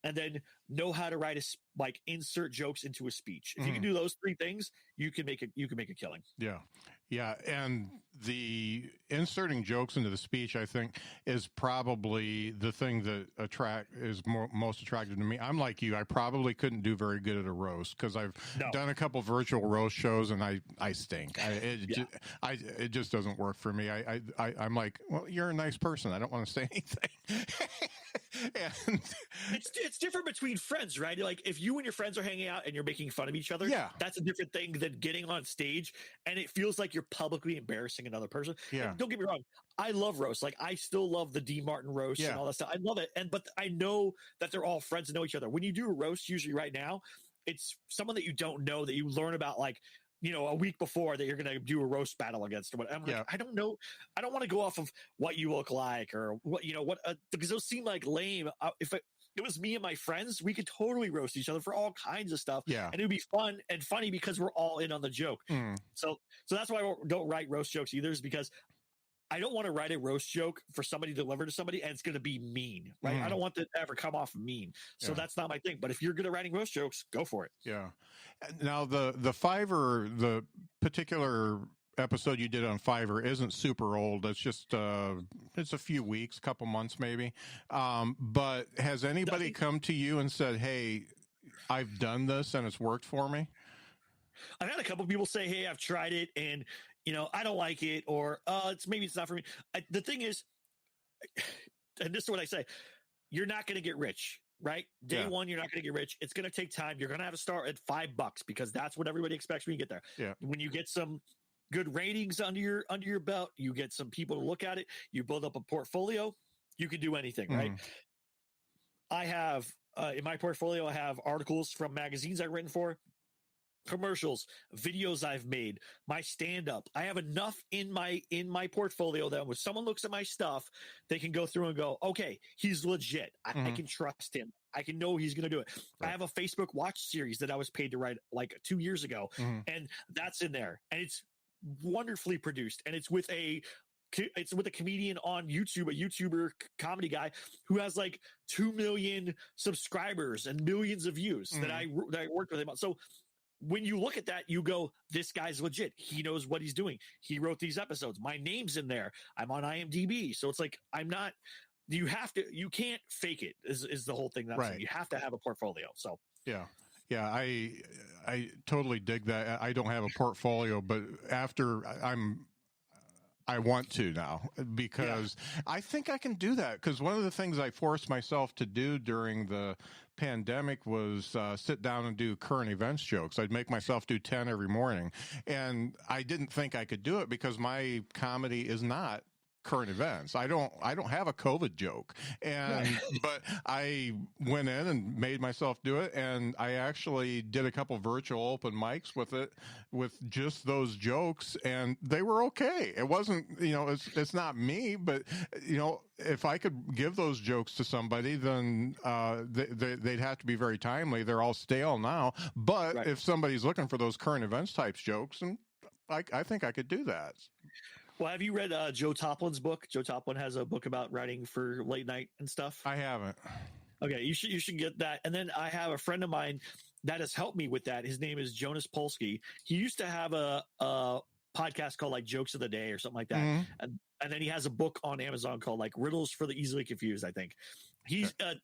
And then know how to write insert jokes into a speech. If you can do those 3 things, you can make a killing. Yeah. Yeah. And the inserting jokes into the speech, I think, is probably the thing that is most attractive to me. I'm like you. I probably couldn't do very good at a roast, because I've done a couple virtual roast shows and I stink. It just doesn't work for me. I'm like, well, you're a nice person. I don't want to say anything. And it's different between friends, right? Like, if you and your friends are hanging out and you're making fun of each other, that's a different thing than getting on stage and it feels like you're publicly embarrassing another person. And don't get me wrong, I love roast. Like, I still love the D. Martin roast and all that stuff. I love it. But I know that they're all friends and know each other. When you do a roast, usually right now, it's someone that you don't know, that you learn about, like, a week before, that you're going to do a roast battle against or what. I'm like, I don't know. I don't want to go off of what you look like or what, because those seem like lame. If it was me and my friends, we could totally roast each other for all kinds of stuff. Yeah. And it would be fun and funny because we're all in on the joke. So that's why I don't write roast jokes either, is because I don't want to write a roast joke for somebody to deliver to somebody and it's going to be mean, right? I don't want that to ever come off mean. So that's not my thing. But if you're good at writing roast jokes, go for it. Yeah. Now, the Fiverr, the particular episode you did on Fiverr isn't super old. It's just it's a few weeks, couple months maybe. But has anybody come to you and said, hey, I've done this and it's worked for me? I've had a couple people say, hey, I've tried it and I don't like it, or maybe it's not for me. The thing is, and this is what I say, you're not going to get rich, right? Day one, you're not going to get rich. It's going to take time. You're going to have to start at $5 because that's what everybody expects when you get there. Yeah. When you get some good ratings under your belt, you get some people to look at it, you build up a portfolio, you can do anything, right? I have in my portfolio, I have articles from magazines I've written for, commercials, videos I've made, my stand-up. I have enough in my portfolio that when someone looks at my stuff, they can go through and go, okay, he's legit. I can trust him. I can know he's going to do it. Right. I have a Facebook watch series that I was paid to write like 2 years ago, and that's in there, and it's wonderfully produced, and it's with a comedian on YouTube, a YouTuber comedy guy who has like 2 million subscribers and millions of views that I worked with him on. So when you look at that, you go, this guy's legit. He knows what he's doing. He wrote these episodes. My name's in there. I'm on IMDb. So it's like, you can't fake it is the whole thing. That's right. You have to have a portfolio. So, yeah. Yeah, I totally dig that. I don't have a portfolio, but after I want to now, because I think I can do that. Because one of the things I forced myself to do during the pandemic was sit down and do current events jokes. I'd make myself do 10 every morning. And I didn't think I could do it because my comedy is not current events. I don't have a COVID joke, but I went in and made myself do it, and I actually did a couple virtual open mics with it, with just those jokes, and they were okay. It wasn't, it's not me, but if I could give those jokes to somebody, then they'd have to be very timely. They're all stale now, but if somebody's looking for those current events types jokes, and I think I could do that. Well, have you read Joe Toplin's book? Joe Toplin has a book about writing for late night and stuff. I haven't. Okay, you should get that. And then I have a friend of mine that has helped me with that. His name is Jonas Polsky. He used to have a podcast called like Jokes of the Day or something like that. And then he has a book on Amazon called like Riddles for the Easily Confused, I think. He's the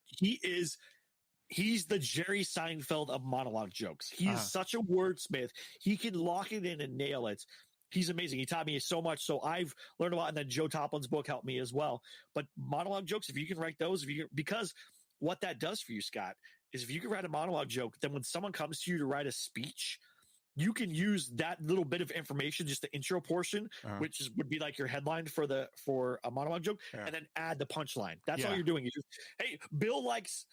Jerry Seinfeld of monologue jokes. He's such a wordsmith. He can lock it in and nail it. He's amazing. He taught me so much. So I've learned a lot. And then Joe Toplin's book helped me as well. But monologue jokes, if you can write those, because what that does for you, Scott, is if you can write a monologue joke, then when someone comes to you to write a speech, you can use that little bit of information, just the intro portion, which would be like your headline for a monologue joke, and then add the punchline. That's all you're doing. You just, hey, Bill likes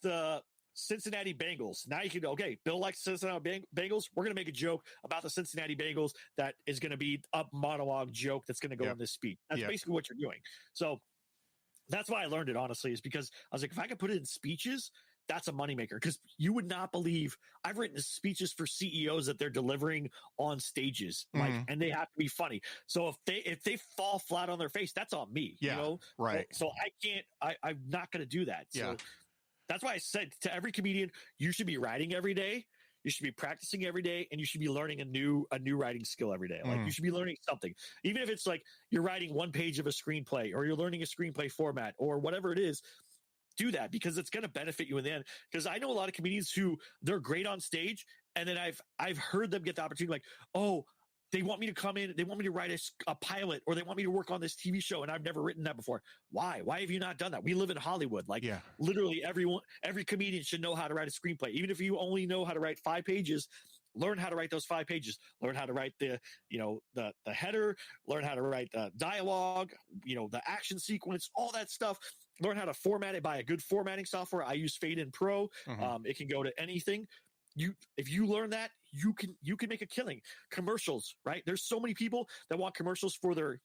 the Cincinnati Bengals. Now you can go, okay, Bill likes Cincinnati Bengals. We're going to make a joke about the Cincinnati Bengals that is going to be a monologue joke that's going to go in this speech. That's basically what you're doing. So that's why I learned it, honestly, is because I was like, if I could put it in speeches, that's a moneymaker. Because you would not believe, I've written speeches for CEOs that they're delivering on stages, and they have to be funny. So if they fall flat on their face, that's on me. Right. So I can't. I'm not going to do that. So that's why I said to every comedian, you should be writing every day. You should be practicing every day, and you should be learning a new writing skill every day. Like you should be learning something, even if it's like you're writing one page of a screenplay, or you're learning a screenplay format, or whatever it is. Do that, because it's going to benefit you in the end. Because I know a lot of comedians who they're great on stage, and then I've heard them get the opportunity, like, oh, they want me to come in, they want me to write a pilot, or they want me to work on this TV show, and I've never written that before. Why have you not done that? We live in Hollywood. Like literally every comedian should know how to write a screenplay. Even if you only know how to write 5 pages, learn how to write those 5 pages, learn how to write the header, learn how to write the dialogue, the action sequence, all that stuff. Learn how to format it by a good formatting software. I use Fade in Pro. It can go to anything. If you learn that, you can make a killing. Commercials, right? There's so many people that want commercials for their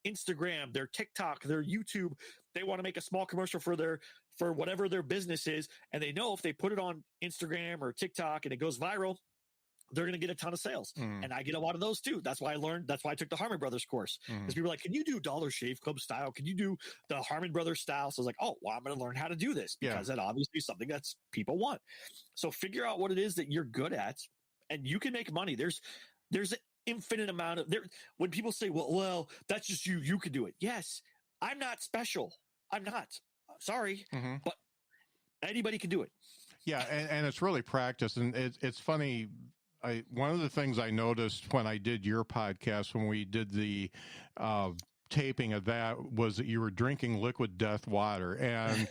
Instagram, their TikTok, their YouTube. They want to make a small commercial for whatever their business is, and they know if they put it on Instagram or TikTok and it goes viral, they're going to get a ton of sales. And I get a lot of those too. That's why I took the Harmon Brothers course. Because people are like, can you do Dollar Shave Club style? Can you do the Harmon Brothers style? So I was like, oh, well, I'm going to learn how to do this, because that obviously is something that's people want. So figure out what it is that you're good at, and you can make money. There's an infinite amount of there. When people say, well, that's just you can do it. Yes, I'm not special. I'm not. Sorry. But anybody can do it. Yeah. And it's really practice. And it's funny. One of the things I noticed when I did your podcast, when we did the taping of that, was that you were drinking liquid death water. And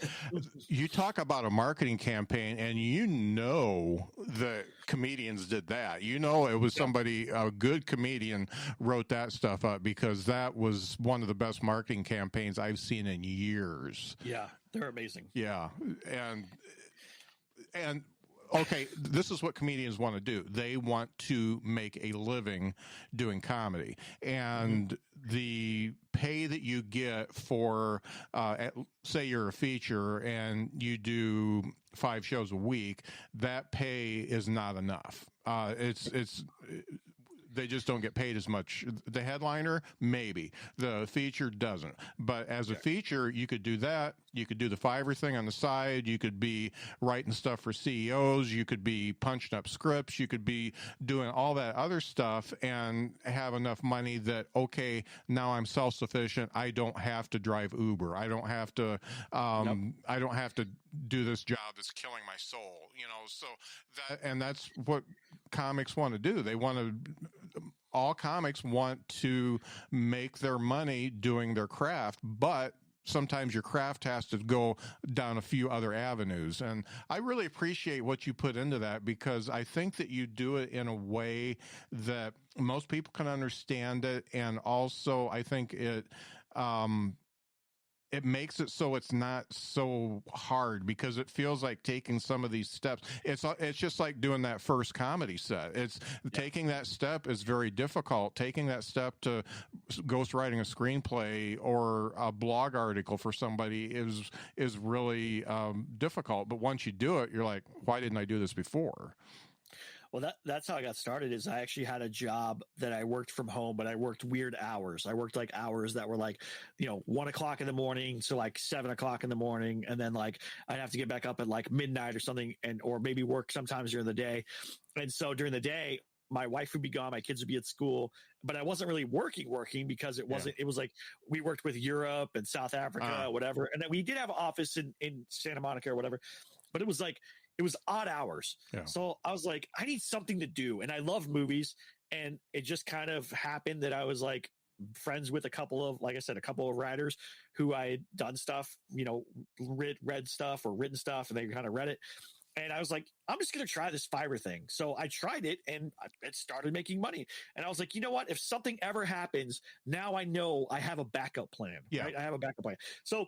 you talk about a marketing campaign, and the comedians did that. It was somebody, a good comedian wrote that stuff up, because that was one of the best marketing campaigns I've seen in years. Yeah. They're amazing. Yeah. And okay, this is what comedians want to do. They want to make a living doing comedy. And the pay that you get for, say you're a feature and you do 5 shows a week, that pay is not enough. They just don't get paid as much. The headliner, maybe. The feature doesn't. But as a feature, you could do that. You could do the Fiverr thing on the side. You could be writing stuff for CEOs. You could be punching up scripts. You could be doing all that other stuff and have enough money that, okay, now I'm self-sufficient. I don't have to drive Uber. I don't have to, I don't have to do this job that's killing my soul, so that's what comics want to do. All comics want to make their money doing their craft, but sometimes your craft has to go down a few other avenues. And I really appreciate what you put into that, because I think that you do it in a way that most people can understand it. And also I think it makes it so it's not so hard, because it feels like taking some of these steps. It's just like doing that first comedy set. Taking that step is very difficult. Taking that step to ghostwriting a screenplay or a blog article for somebody is really difficult. But once you do it, you're like, why didn't I do this before? Well, that's how I got started. Is I actually had a job that I worked from home, but I worked weird hours. I worked like hours that were like, 1 o'clock in the morning. So like 7 o'clock in the morning. And then like, I'd have to get back up at like midnight or something, or maybe work sometimes during the day. And so during the day, my wife would be gone, my kids would be at school, but I wasn't really working because it wasn't, it was like, we worked with Europe and South Africa, whatever. And then we did have an office in Santa Monica or whatever, but it was odd hours. Yeah. So I was like, I need something to do. And I love movies. And it just kind of happened that I was like friends with a couple of writers who I had done stuff, read stuff or written stuff, and they kind of read it. And I was like, I'm just going to try this Fiverr thing. So I tried it and it started making money. And I was like, you know what? If something ever happens, now I know I have a backup plan. Yeah. Right? I have a backup plan. So,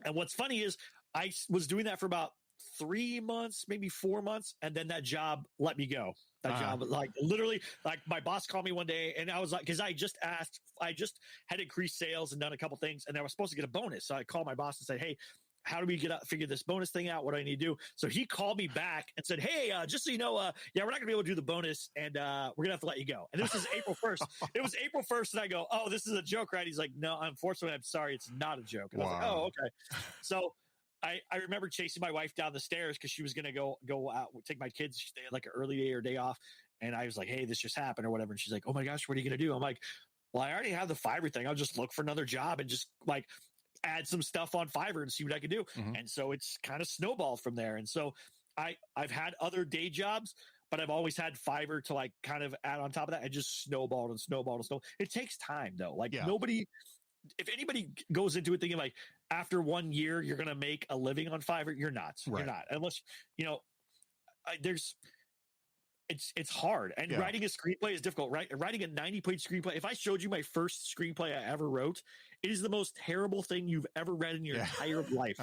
and what's funny is I was doing that for about 3 months, maybe 4 months. And then that job let me go. That job, like literally, like my boss called me one day and I was like, cause I just had increased sales and done a couple things and I was supposed to get a bonus. So I called my boss and said, hey, how do we figure this bonus thing out? What do I need to do? So he called me back and said, hey, just so you know, we're not gonna be able to do the bonus and we're gonna have to let you go. And this is April 1st. It was April 1st. And I go, oh, this is a joke, right? He's like, no, unfortunately, I'm sorry. It's not a joke. And I was like, oh, okay. So I remember chasing my wife down the stairs because she was going to go out, take my kids. They had like an early day or day off. And I was like, hey, this just happened or whatever. And she's like, oh my gosh, what are you going to do? I'm like, well, I already have the Fiverr thing. I'll just look for another job and just like add some stuff on Fiverr and see what I can do. Mm-hmm. And so it's kind of snowballed from there. And so I've had other day jobs, but I've always had Fiverr to like kind of add on top of that and just snowballed and snowballed and snowballed. It takes time though. Like if anybody goes into it thinking like after 1 year, you're going to make a living on Fiverr, you're not, You're not, unless, it's hard. And writing a screenplay is difficult, right? Writing a 90-page screenplay. If I showed you my first screenplay I ever wrote, it is the most terrible thing you've ever read in your entire life.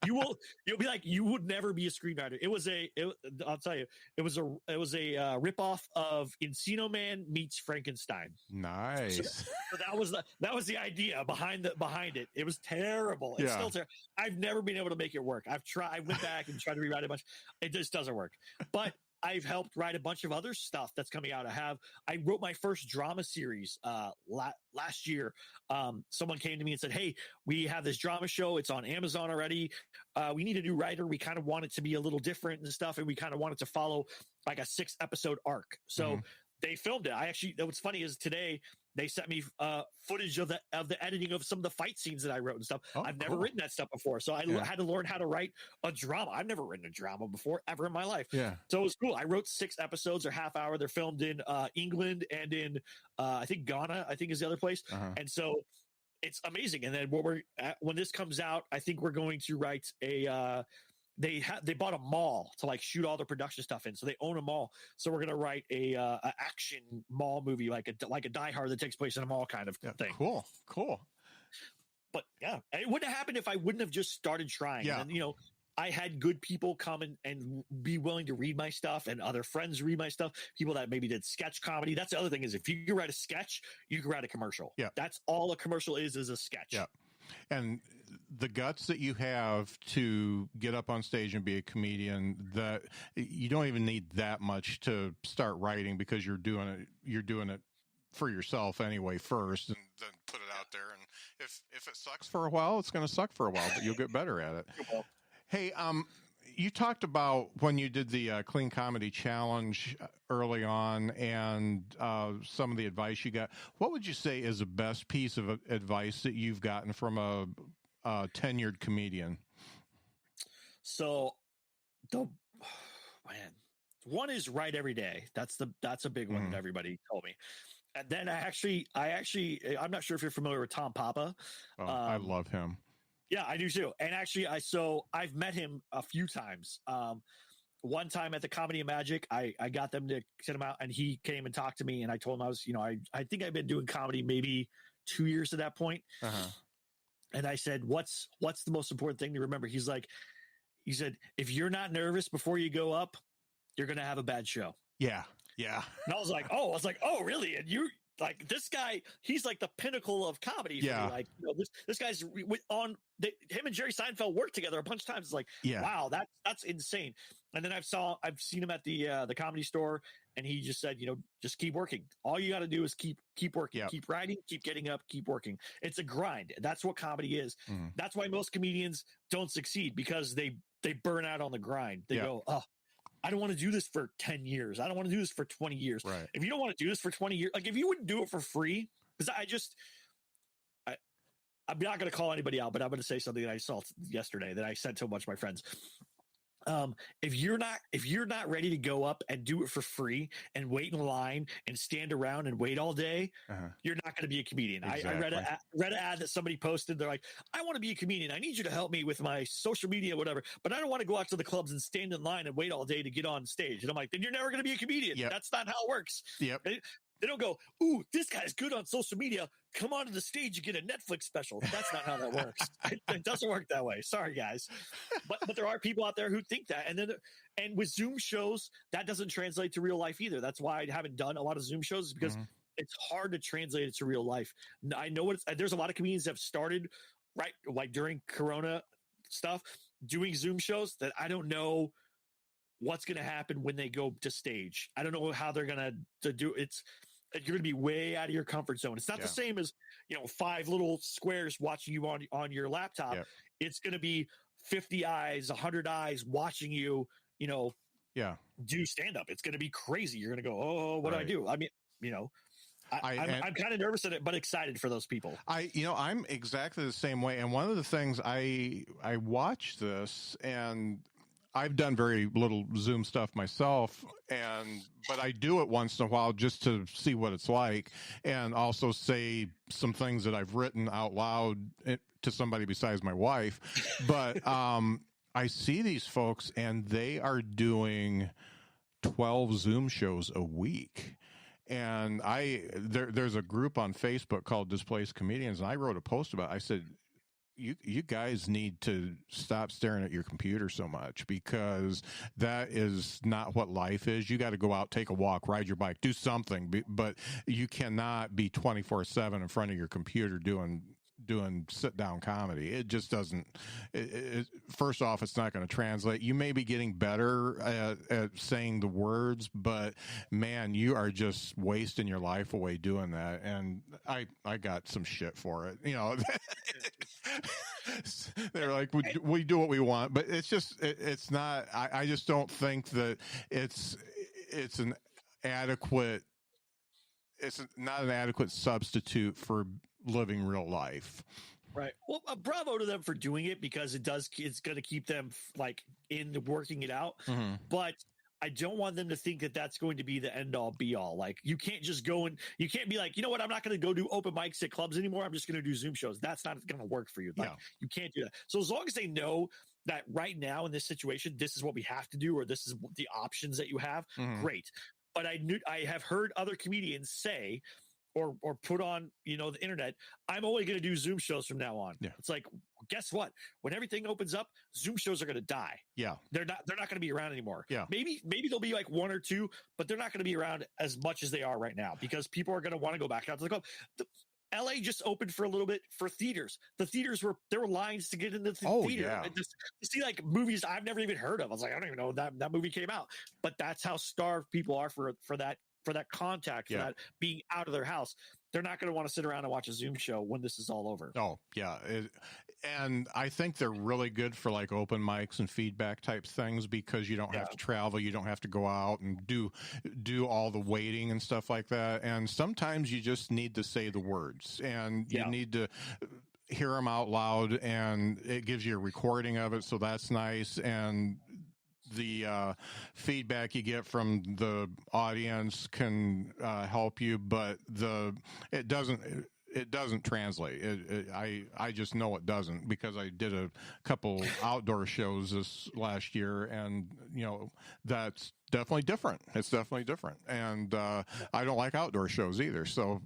You'll be like, you would never be a screenwriter. I'll tell you, it was a ripoff of Encino Man meets Frankenstein. Nice. So that was the idea behind it. It was terrible. It's still terrible. I've never been able to make it work. I went back and tried to rewrite a bunch. It just doesn't work. But I've helped write a bunch of other stuff that's coming out. I wrote my first drama series last year. Someone came to me and said, hey, we have this drama show. It's on Amazon already. We need a new writer. We kind of want it to be a little different and stuff. And we kind of want it to follow like a 6-episode arc. So they filmed it. What's funny is today they sent me footage of the editing of some of the fight scenes that I wrote and stuff. I've never written that stuff before. So I had to learn how to write a drama. I've never written a drama before ever in my life. Yeah. So it was cool. I wrote 6 episodes or half hour. They're filmed in England and in I think Ghana, I think is the other place. And so it's amazing. And then when this comes out, I think we're going to write they bought a mall to like shoot all the production stuff in. So they own a mall. So we're going to write a action mall movie, like a Die Hard that takes place in a mall kind of thing. Cool. but yeah, it wouldn't have happened if I wouldn't have just started trying. Yeah. And, I had good people come and be willing to read my stuff, and other friends read my stuff. People that maybe did sketch comedy. That's the other thing, is if you can write a sketch, you can write a commercial. Yeah. That's all a commercial is a sketch. Yeah. And the guts that you have to get up on stage and be a comedian, that you don't even need that much to start writing, because you're doing it for yourself anyway first, and then put it out there. And if it sucks for a while, it's going to suck for a while, but you'll get better at it. Hey, you talked about when you did the Clean Comedy Challenge early on, and some of the advice you got. What would you say is the best piece of advice that you've gotten from a tenured comedian? So, one is write every day. That's a big one that everybody told me. And then I'm not sure if you're familiar with Tom Papa. Oh, I love him. Yeah, I do too. And actually, I've met him a few times. One time at the Comedy and Magic, I got them to send him out, and he came and talked to me, and I told him I was, I think I've been doing comedy maybe 2 years at that point. Uh-huh. And I said, what's the most important thing to remember? He said, if you're not nervous before you go up, you're going to have a bad show. Yeah. Yeah. And I was like, oh, really? And you, like, this guy, he's like the pinnacle of comedy. Yeah. Like, this guy's him and Jerry Seinfeld worked together a bunch of times. It's like, wow, that's insane. And then I've seen him at the Comedy Store, and he just said, just keep working. All you got to do is keep working, keep writing, keep getting up, keep working. It's a grind. That's what comedy is. Mm. That's why most comedians don't succeed, because they burn out on the grind. They go, oh, I don't want to do this for 10 years. I don't want to do this for 20 years. Right. If you don't want to do this for 20 years, like if you wouldn't do it for free, because I'm not going to call anybody out, but I'm going to say something that I saw yesterday that I sent to a bunch of my friends. If you're not ready to go up and do it for free and wait in line and stand around and wait all day, you're not going to be a comedian. Exactly. I read an ad that somebody posted. They're like, I want to be a comedian. I need you to help me with my social media, whatever, but I don't want to go out to the clubs and stand in line and wait all day to get on stage. And I'm like, then you're never going to be a comedian. Yep. That's not how it works. Yep. They don't go, ooh, this guy's good on social media. Come onto the stage and get a Netflix special. That's not how that works. It doesn't work that way. Sorry, guys. But there are people out there who think that. And with Zoom shows, that doesn't translate to real life either. That's why I haven't done a lot of Zoom shows, is because it's hard to translate it to real life. I know there's a lot of comedians that have started, right, like during Corona stuff, doing Zoom shows that I don't know what's going to happen when they go to stage. I don't know how they're going to do it. You're going to be way out of your comfort zone. It's not the same as, 5 little squares watching you on your laptop. Yep. It's going to be 50 eyes, 100 eyes watching you, do stand up. It's going to be crazy. You're going to go, oh, what do I do? I mean, I'm kind of nervous at it, but excited for those people. I'm exactly the same way. And one of the things I watch this, and I've done very little Zoom stuff myself, but I do it once in a while just to see what it's like, and also say some things that I've written out loud to somebody besides my wife. But I see these folks, and they are doing 12 Zoom shows a week. And there's a group on Facebook called Displaced Comedians, and I wrote a post about it. I said, you guys need to stop staring at your computer so much, because that is not what life is. You got to go out, take a walk, ride your bike, do something, but you cannot be 24/7 in front of your computer doing sit down comedy. It just doesn't. First off, it's not going to translate. You may be getting better at saying the words, but man, you are just wasting your life away doing that. And I got some shit for it. They're like, we do what we want, but it's just it's not. I just don't think that it's an adequate. It's not an adequate substitute for living real life. Right. Well, bravo to them for doing it, because it's going to keep them like in working it out. Mm-hmm. But I don't want them to think that that's going to be the end all be all. Like, you can't just go and you can't be like, you know what, I'm not going to go do open mics at clubs anymore. I'm just going to do Zoom shows. That's not going to work for you. Like, you can't do that. So as long as they know that right now in this situation, this is what we have to do, or this is the options that you have, great. But I have heard other comedians say or put on, you know, the internet, I'm only going to do Zoom shows from now on. Yeah. It's like, guess what? When everything opens up, Zoom shows are going to die. Yeah. They're not going to be around anymore. Yeah. Maybe there'll be like one or two, but they're not going to be around as much as they are right now because people are going to want to go back out to the club. LA just opened for a little bit for theaters. The theaters there were lines to get into the theater. Yeah. And just to see like movies I've never even heard of. I was like, I don't even know that movie came out. But that's how starved people are for that contact, for that being out of their house. They're not going to want to sit around and watch a Zoom show when this is all over. Oh, yeah. And I think they're really good for like open mics and feedback type things because you don't have to travel. You don't have to go out and do all the waiting and stuff like that. And sometimes you just need to say the words and you need to hear them out loud, and it gives you a recording of it. So that's nice. And the feedback you get from the audience can help you, but it doesn't translate. I just know it doesn't because I did a couple outdoor shows this last year, and you know that's definitely different. It's definitely different, and I don't like outdoor shows either. So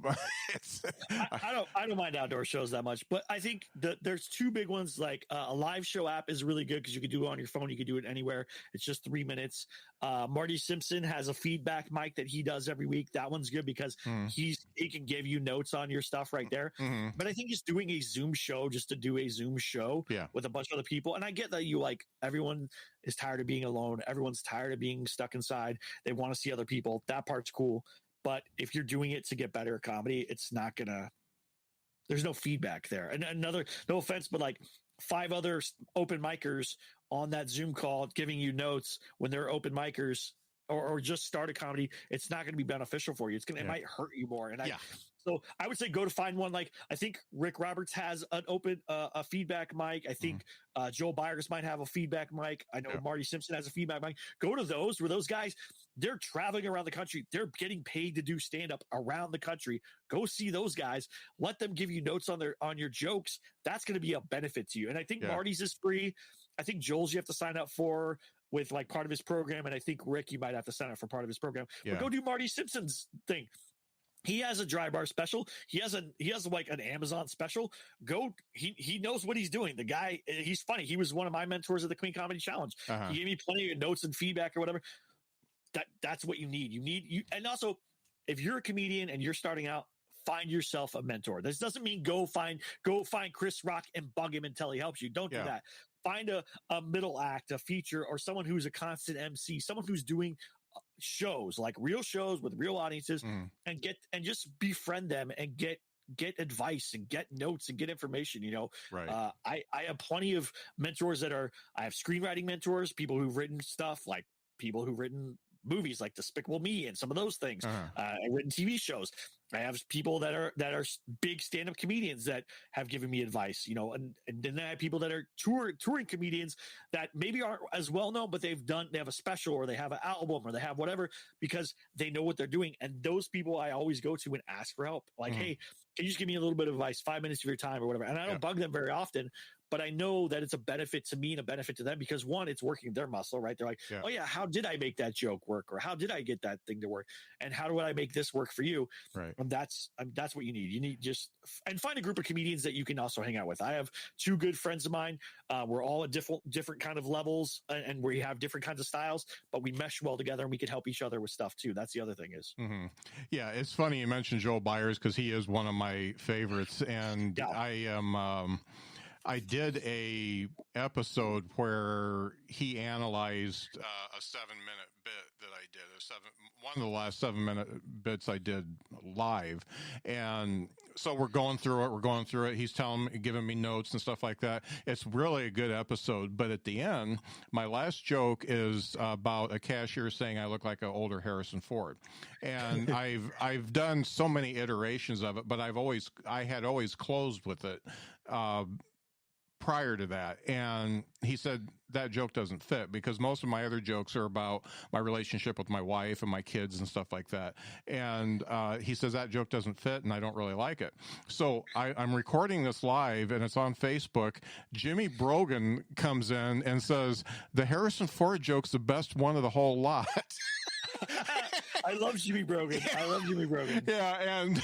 I don't mind outdoor shows that much, but I think there's two big ones. Like a live show app is really good because you can do it on your phone. You can do it anywhere. It's just 3 minutes. Marty Simpson has a feedback mic that he does every week. That one's good because he can give you notes on your stuff right there. Mm-hmm. But I think just doing a Zoom show just to do a Zoom show with a bunch of other people. And I get that everyone is tired of being alone. Everyone's tired of being stuck inside. They want to see other people. That part's cool. But if you're doing it to get better at comedy, it's not gonna, there's no feedback there. And another, no offense, but like 5 other open micers on that Zoom call giving you notes when they're open micers or just start a comedy, it's not going to be beneficial for you. It might hurt you more. And so I would say go to find one. Like I think Rick Roberts has an open a feedback mic. I think Joel Byers might have a feedback mic. I know Marty Simpson has a feedback mic. Go to those where those guys, they're traveling around the country. They're getting paid to do stand up around the country. Go see those guys. Let them give you notes on your jokes. That's going to be a benefit to you. And I think Marty's is free. I think Joel's you have to sign up for with like part of his program. And I think Rick, you might have to sign up for part of his program. But go do Marty Simpson's thing. He has a dry bar special. He has like an Amazon special. He knows what he's doing. The guy, he's funny. He was one of my mentors at the Queen Comedy Challenge. He gave me plenty of notes and feedback or whatever. That's what you need. And also, if you're a comedian and you're starting out, find yourself a mentor. This doesn't mean go find Chris Rock and bug him until he helps you. Don't do that. Find a middle act, a feature, or someone who's a constant MC, someone who's doing shows, like real shows with real audiences, and just befriend them and get advice and get notes and get information. You know, I have plenty of mentors I have screenwriting mentors, people who've written stuff, like people who've written movies like Despicable Me and some of those things. I've written TV shows. I have people that are big stand-up comedians that have given me advice, you know, and then I have people that are touring comedians that maybe aren't as well known, but they have a special or they have an album or they have whatever because they know what they're doing. And those people I always go to and ask for help. Like, hey, can you just give me a little bit of advice, 5 minutes of your time or whatever? And I don't bug them very often, but I know that it's a benefit to me and a benefit to them because one, it's working their muscle, right? They're like, oh yeah, how did I make that joke work? Or how did I get that thing to work? And how do I make this work for you? Right. And that's what you need. You need and find a group of comedians that you can also hang out with. I have 2 good friends of mine. We're all at different kind of levels and we have different kinds of styles, but we mesh well together and we can help each other with stuff too. That's the other thing is. Yeah. It's funny you mentioned Joel Byers because he is one of my favorites. And I did a episode where he analyzed a 7-minute bit that I did, one of the last 7-minute bits I did live. And so we're going through it. He's giving me notes and stuff like that. It's really a good episode. But at the end, my last joke is about a cashier saying I look like an older Harrison Ford. And I've done so many iterations of it, but I had always closed with it prior to that. And he said that joke doesn't fit because most of my other jokes are about my relationship with my wife and my kids and stuff like that. And he says that joke doesn't fit and I don't really like it. So I'm recording this live and it's on Facebook. Jimmy Brogan comes in and says, the Harrison Ford joke's the best one of the whole lot. I love Jimmy Brogan. I love Jimmy Brogan. Yeah, and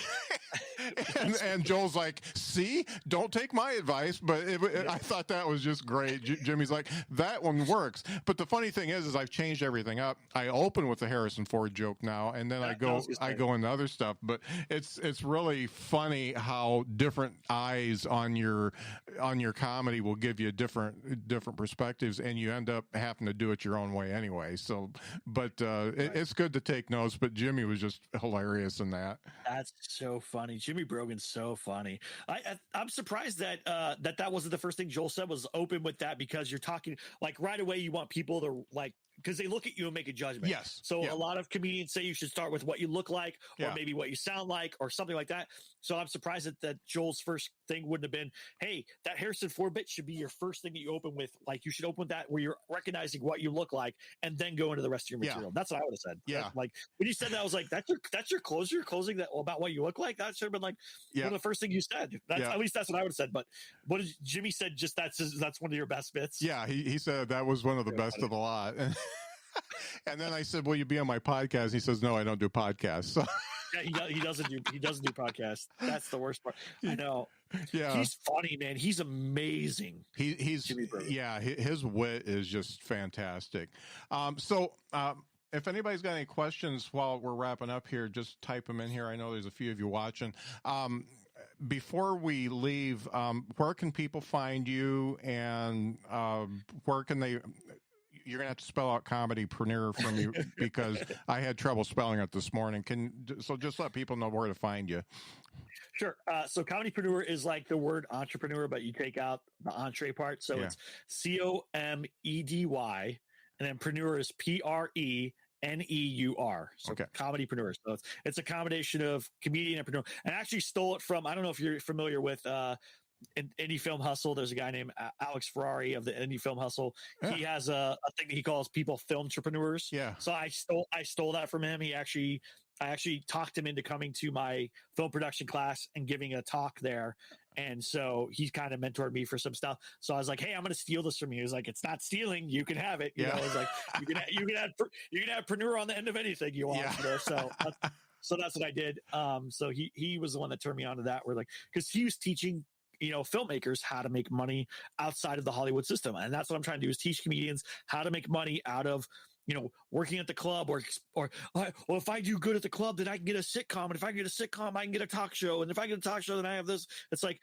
and Joel's like, see, don't take my advice. But I thought that was just great. Jimmy's like, that one works. But the funny thing is I've changed everything up. I open with the Harrison Ford joke now, and then I go into other stuff. But it's really funny how different eyes on your comedy will give you different perspectives, and you end up having to do it your own way anyway. So, but it's good to take notes. But Jimmy was just hilarious in that. That's so funny. Jimmy Brogan's so funny. I'm surprised that that wasn't the first thing Joel said was open with that, because you're talking like right away. You want people to like, because they look at you and make a judgment. Yes. So a lot of comedians say you should start with what you look like, or maybe what you sound like, or something like that. So I'm surprised that Joel's first thing wouldn't have been, hey, that Harrison Ford bit should be your first thing that you open with. Like you should open with that where you're recognizing what you look like, and then go into the rest of your material. That's what I would have said. Yeah. Like when you said that, I was like, that's your closer. You're closing that about what you look like. That should have been like one of the first thing you said. At least that's what I would have said. But what did Jimmy said? Just that's one of your best bits. Yeah, he said that was one of the best of the lot. And then I said, "Will you be on my podcast?" He says, "No, I don't do podcasts." So. Yeah, he doesn't do podcasts. That's the worst part. I know. Yeah, he's funny, man. He's amazing. He's his wit is just fantastic. If anybody's got any questions while we're wrapping up here, just type them in here. I know there's a few of you watching. Before we leave, where can people find you, and where can they? You're going to have to spell out Comedypreneur for me because I had trouble spelling it this morning. So just let people know where to find you. Sure. So Comedypreneur is like the word entrepreneur, but you take out the entree part. So it's COMEDY, and then preneur is PRENEUR. So Comedypreneur. So it's a combination of comedian and preneur. And I actually stole it from, I don't know if you're familiar with Indie Film Hustle. There's a guy named Alex Ferrari of the Indie Film Hustle. Yeah. He has a thing that he calls people film entrepreneurs. Yeah. So I stole that from him. I actually talked him into coming to my film production class and giving a talk there. And so he kind of mentored me for some stuff. So I was like, hey, I'm going to steal this from you. He was like, it's not stealing. You can have it. You know, I was like, you can have preneur on the end of anything you want. You know? So that's what I did. So he was the one that turned me on to that. We're like, because he was teaching filmmakers how to make money outside of the Hollywood system. And that's what I'm trying to do, is teach comedians how to make money out of, working at the club or if I do good at the club, then I can get a sitcom. And if I get a sitcom, I can get a talk show. And if I get a talk show, then I have this. It's like,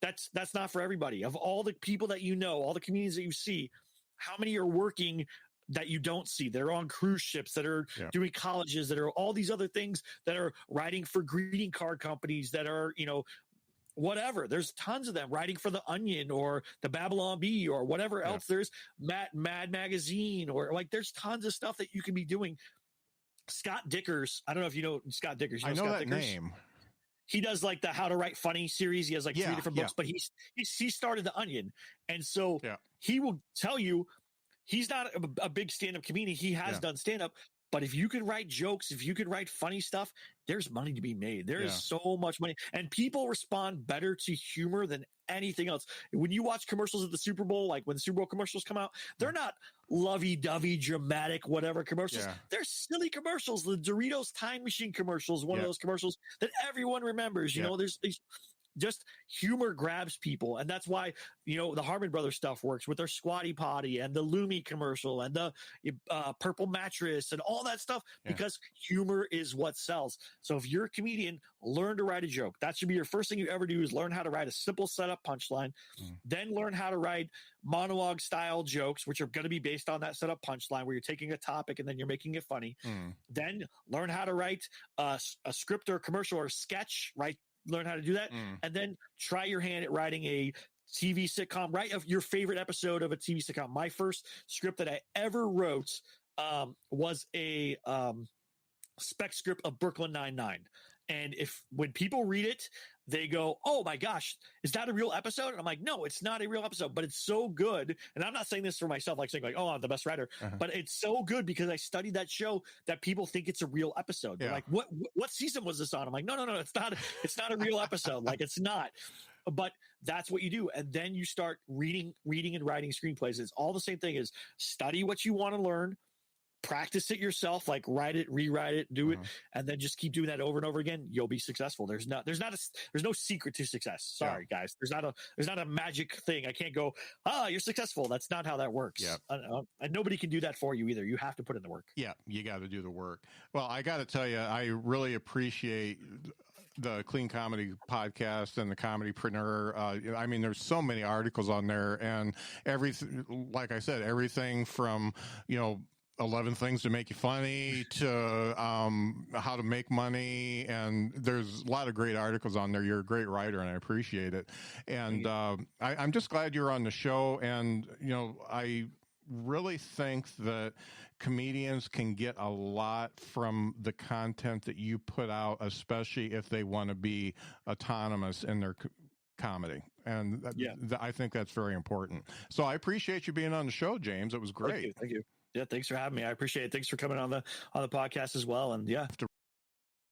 that's not for everybody. Of all the people that all the comedians that you see, how many are working that you don't see? They're on cruise ships, that are doing colleges, that are all these other things, that are writing for greeting card companies, that are, whatever. There's tons of them writing for The Onion or the Babylon Bee or whatever else. There's Mad Magazine, or like there's tons of stuff that you can be doing. Scott Dickers, I don't know if you know Scott Dickers. I know Scott that Dickers? Name. He does like the How to Write Funny series. He has like 3 different books, but he started The Onion. And so he will tell you he's not a big stand-up comedian. He has done stand-up. But if you can write jokes, if you can write funny stuff, there's money to be made. There is so much money. And people respond better to humor than anything else. When you watch commercials at the Super Bowl, like when the Super Bowl commercials come out, they're not lovey-dovey, dramatic, whatever commercials. They're silly commercials. The Doritos Time Machine commercial is one of those commercials that everyone remembers. You know, there's just humor grabs people. And that's why, the Harmon Brothers stuff works with their Squatty Potty and the Lumi commercial and the purple mattress and all that stuff, because humor is what sells. So if you're a comedian, learn to write a joke. That should be your first thing you ever do, is learn how to write a simple setup punchline, then learn how to write monologue style jokes, which are going to be based on that setup punchline where you're taking a topic and then you're making it funny. Then learn how to write a script or a commercial or a sketch, right? Learn how to do that, and then try your hand at writing a TV sitcom. Write your favorite episode of a TV sitcom. My first script that I ever wrote was a spec script of Brooklyn Nine-Nine. And when people read it, they go, oh my gosh, is that a real episode? And I'm like, no, it's not a real episode, but it's so good. And I'm not saying this for myself, like saying like, oh, I'm the best writer, but it's so good because I studied that show that people think it's a real episode. They're like, what season was this on? I'm like, no, it's not a real episode. Like, it's not. But that's what you do. And then you start reading and writing screenplays. It's all the same thing. Is study what you want to learn, practice it yourself, like write it, rewrite it, do it, and then just keep doing that over and over again, you'll be successful. There's no secret to success. Sorry, guys. There's not a magic thing. I can't go, you're successful. That's not how that works. Yeah. And nobody can do that for you either. You have to put in the work. Yeah, you got to do the work. Well, I got to tell you, I really appreciate the Clean Comedy podcast and the Comedypreneur. I mean, there's so many articles on there, and everything, like I said, everything from, 11 things to make you funny to how to make money. And there's a lot of great articles on there. You're a great writer, and I appreciate it. And I'm just glad you're on the show. And, I really think that comedians can get a lot from the content that you put out, especially if they want to be autonomous in their comedy. And I think that's very important. So I appreciate you being on the show, James. It was great. Thank you. Yeah, thanks for having me. I appreciate it. Thanks for coming on the podcast as well. And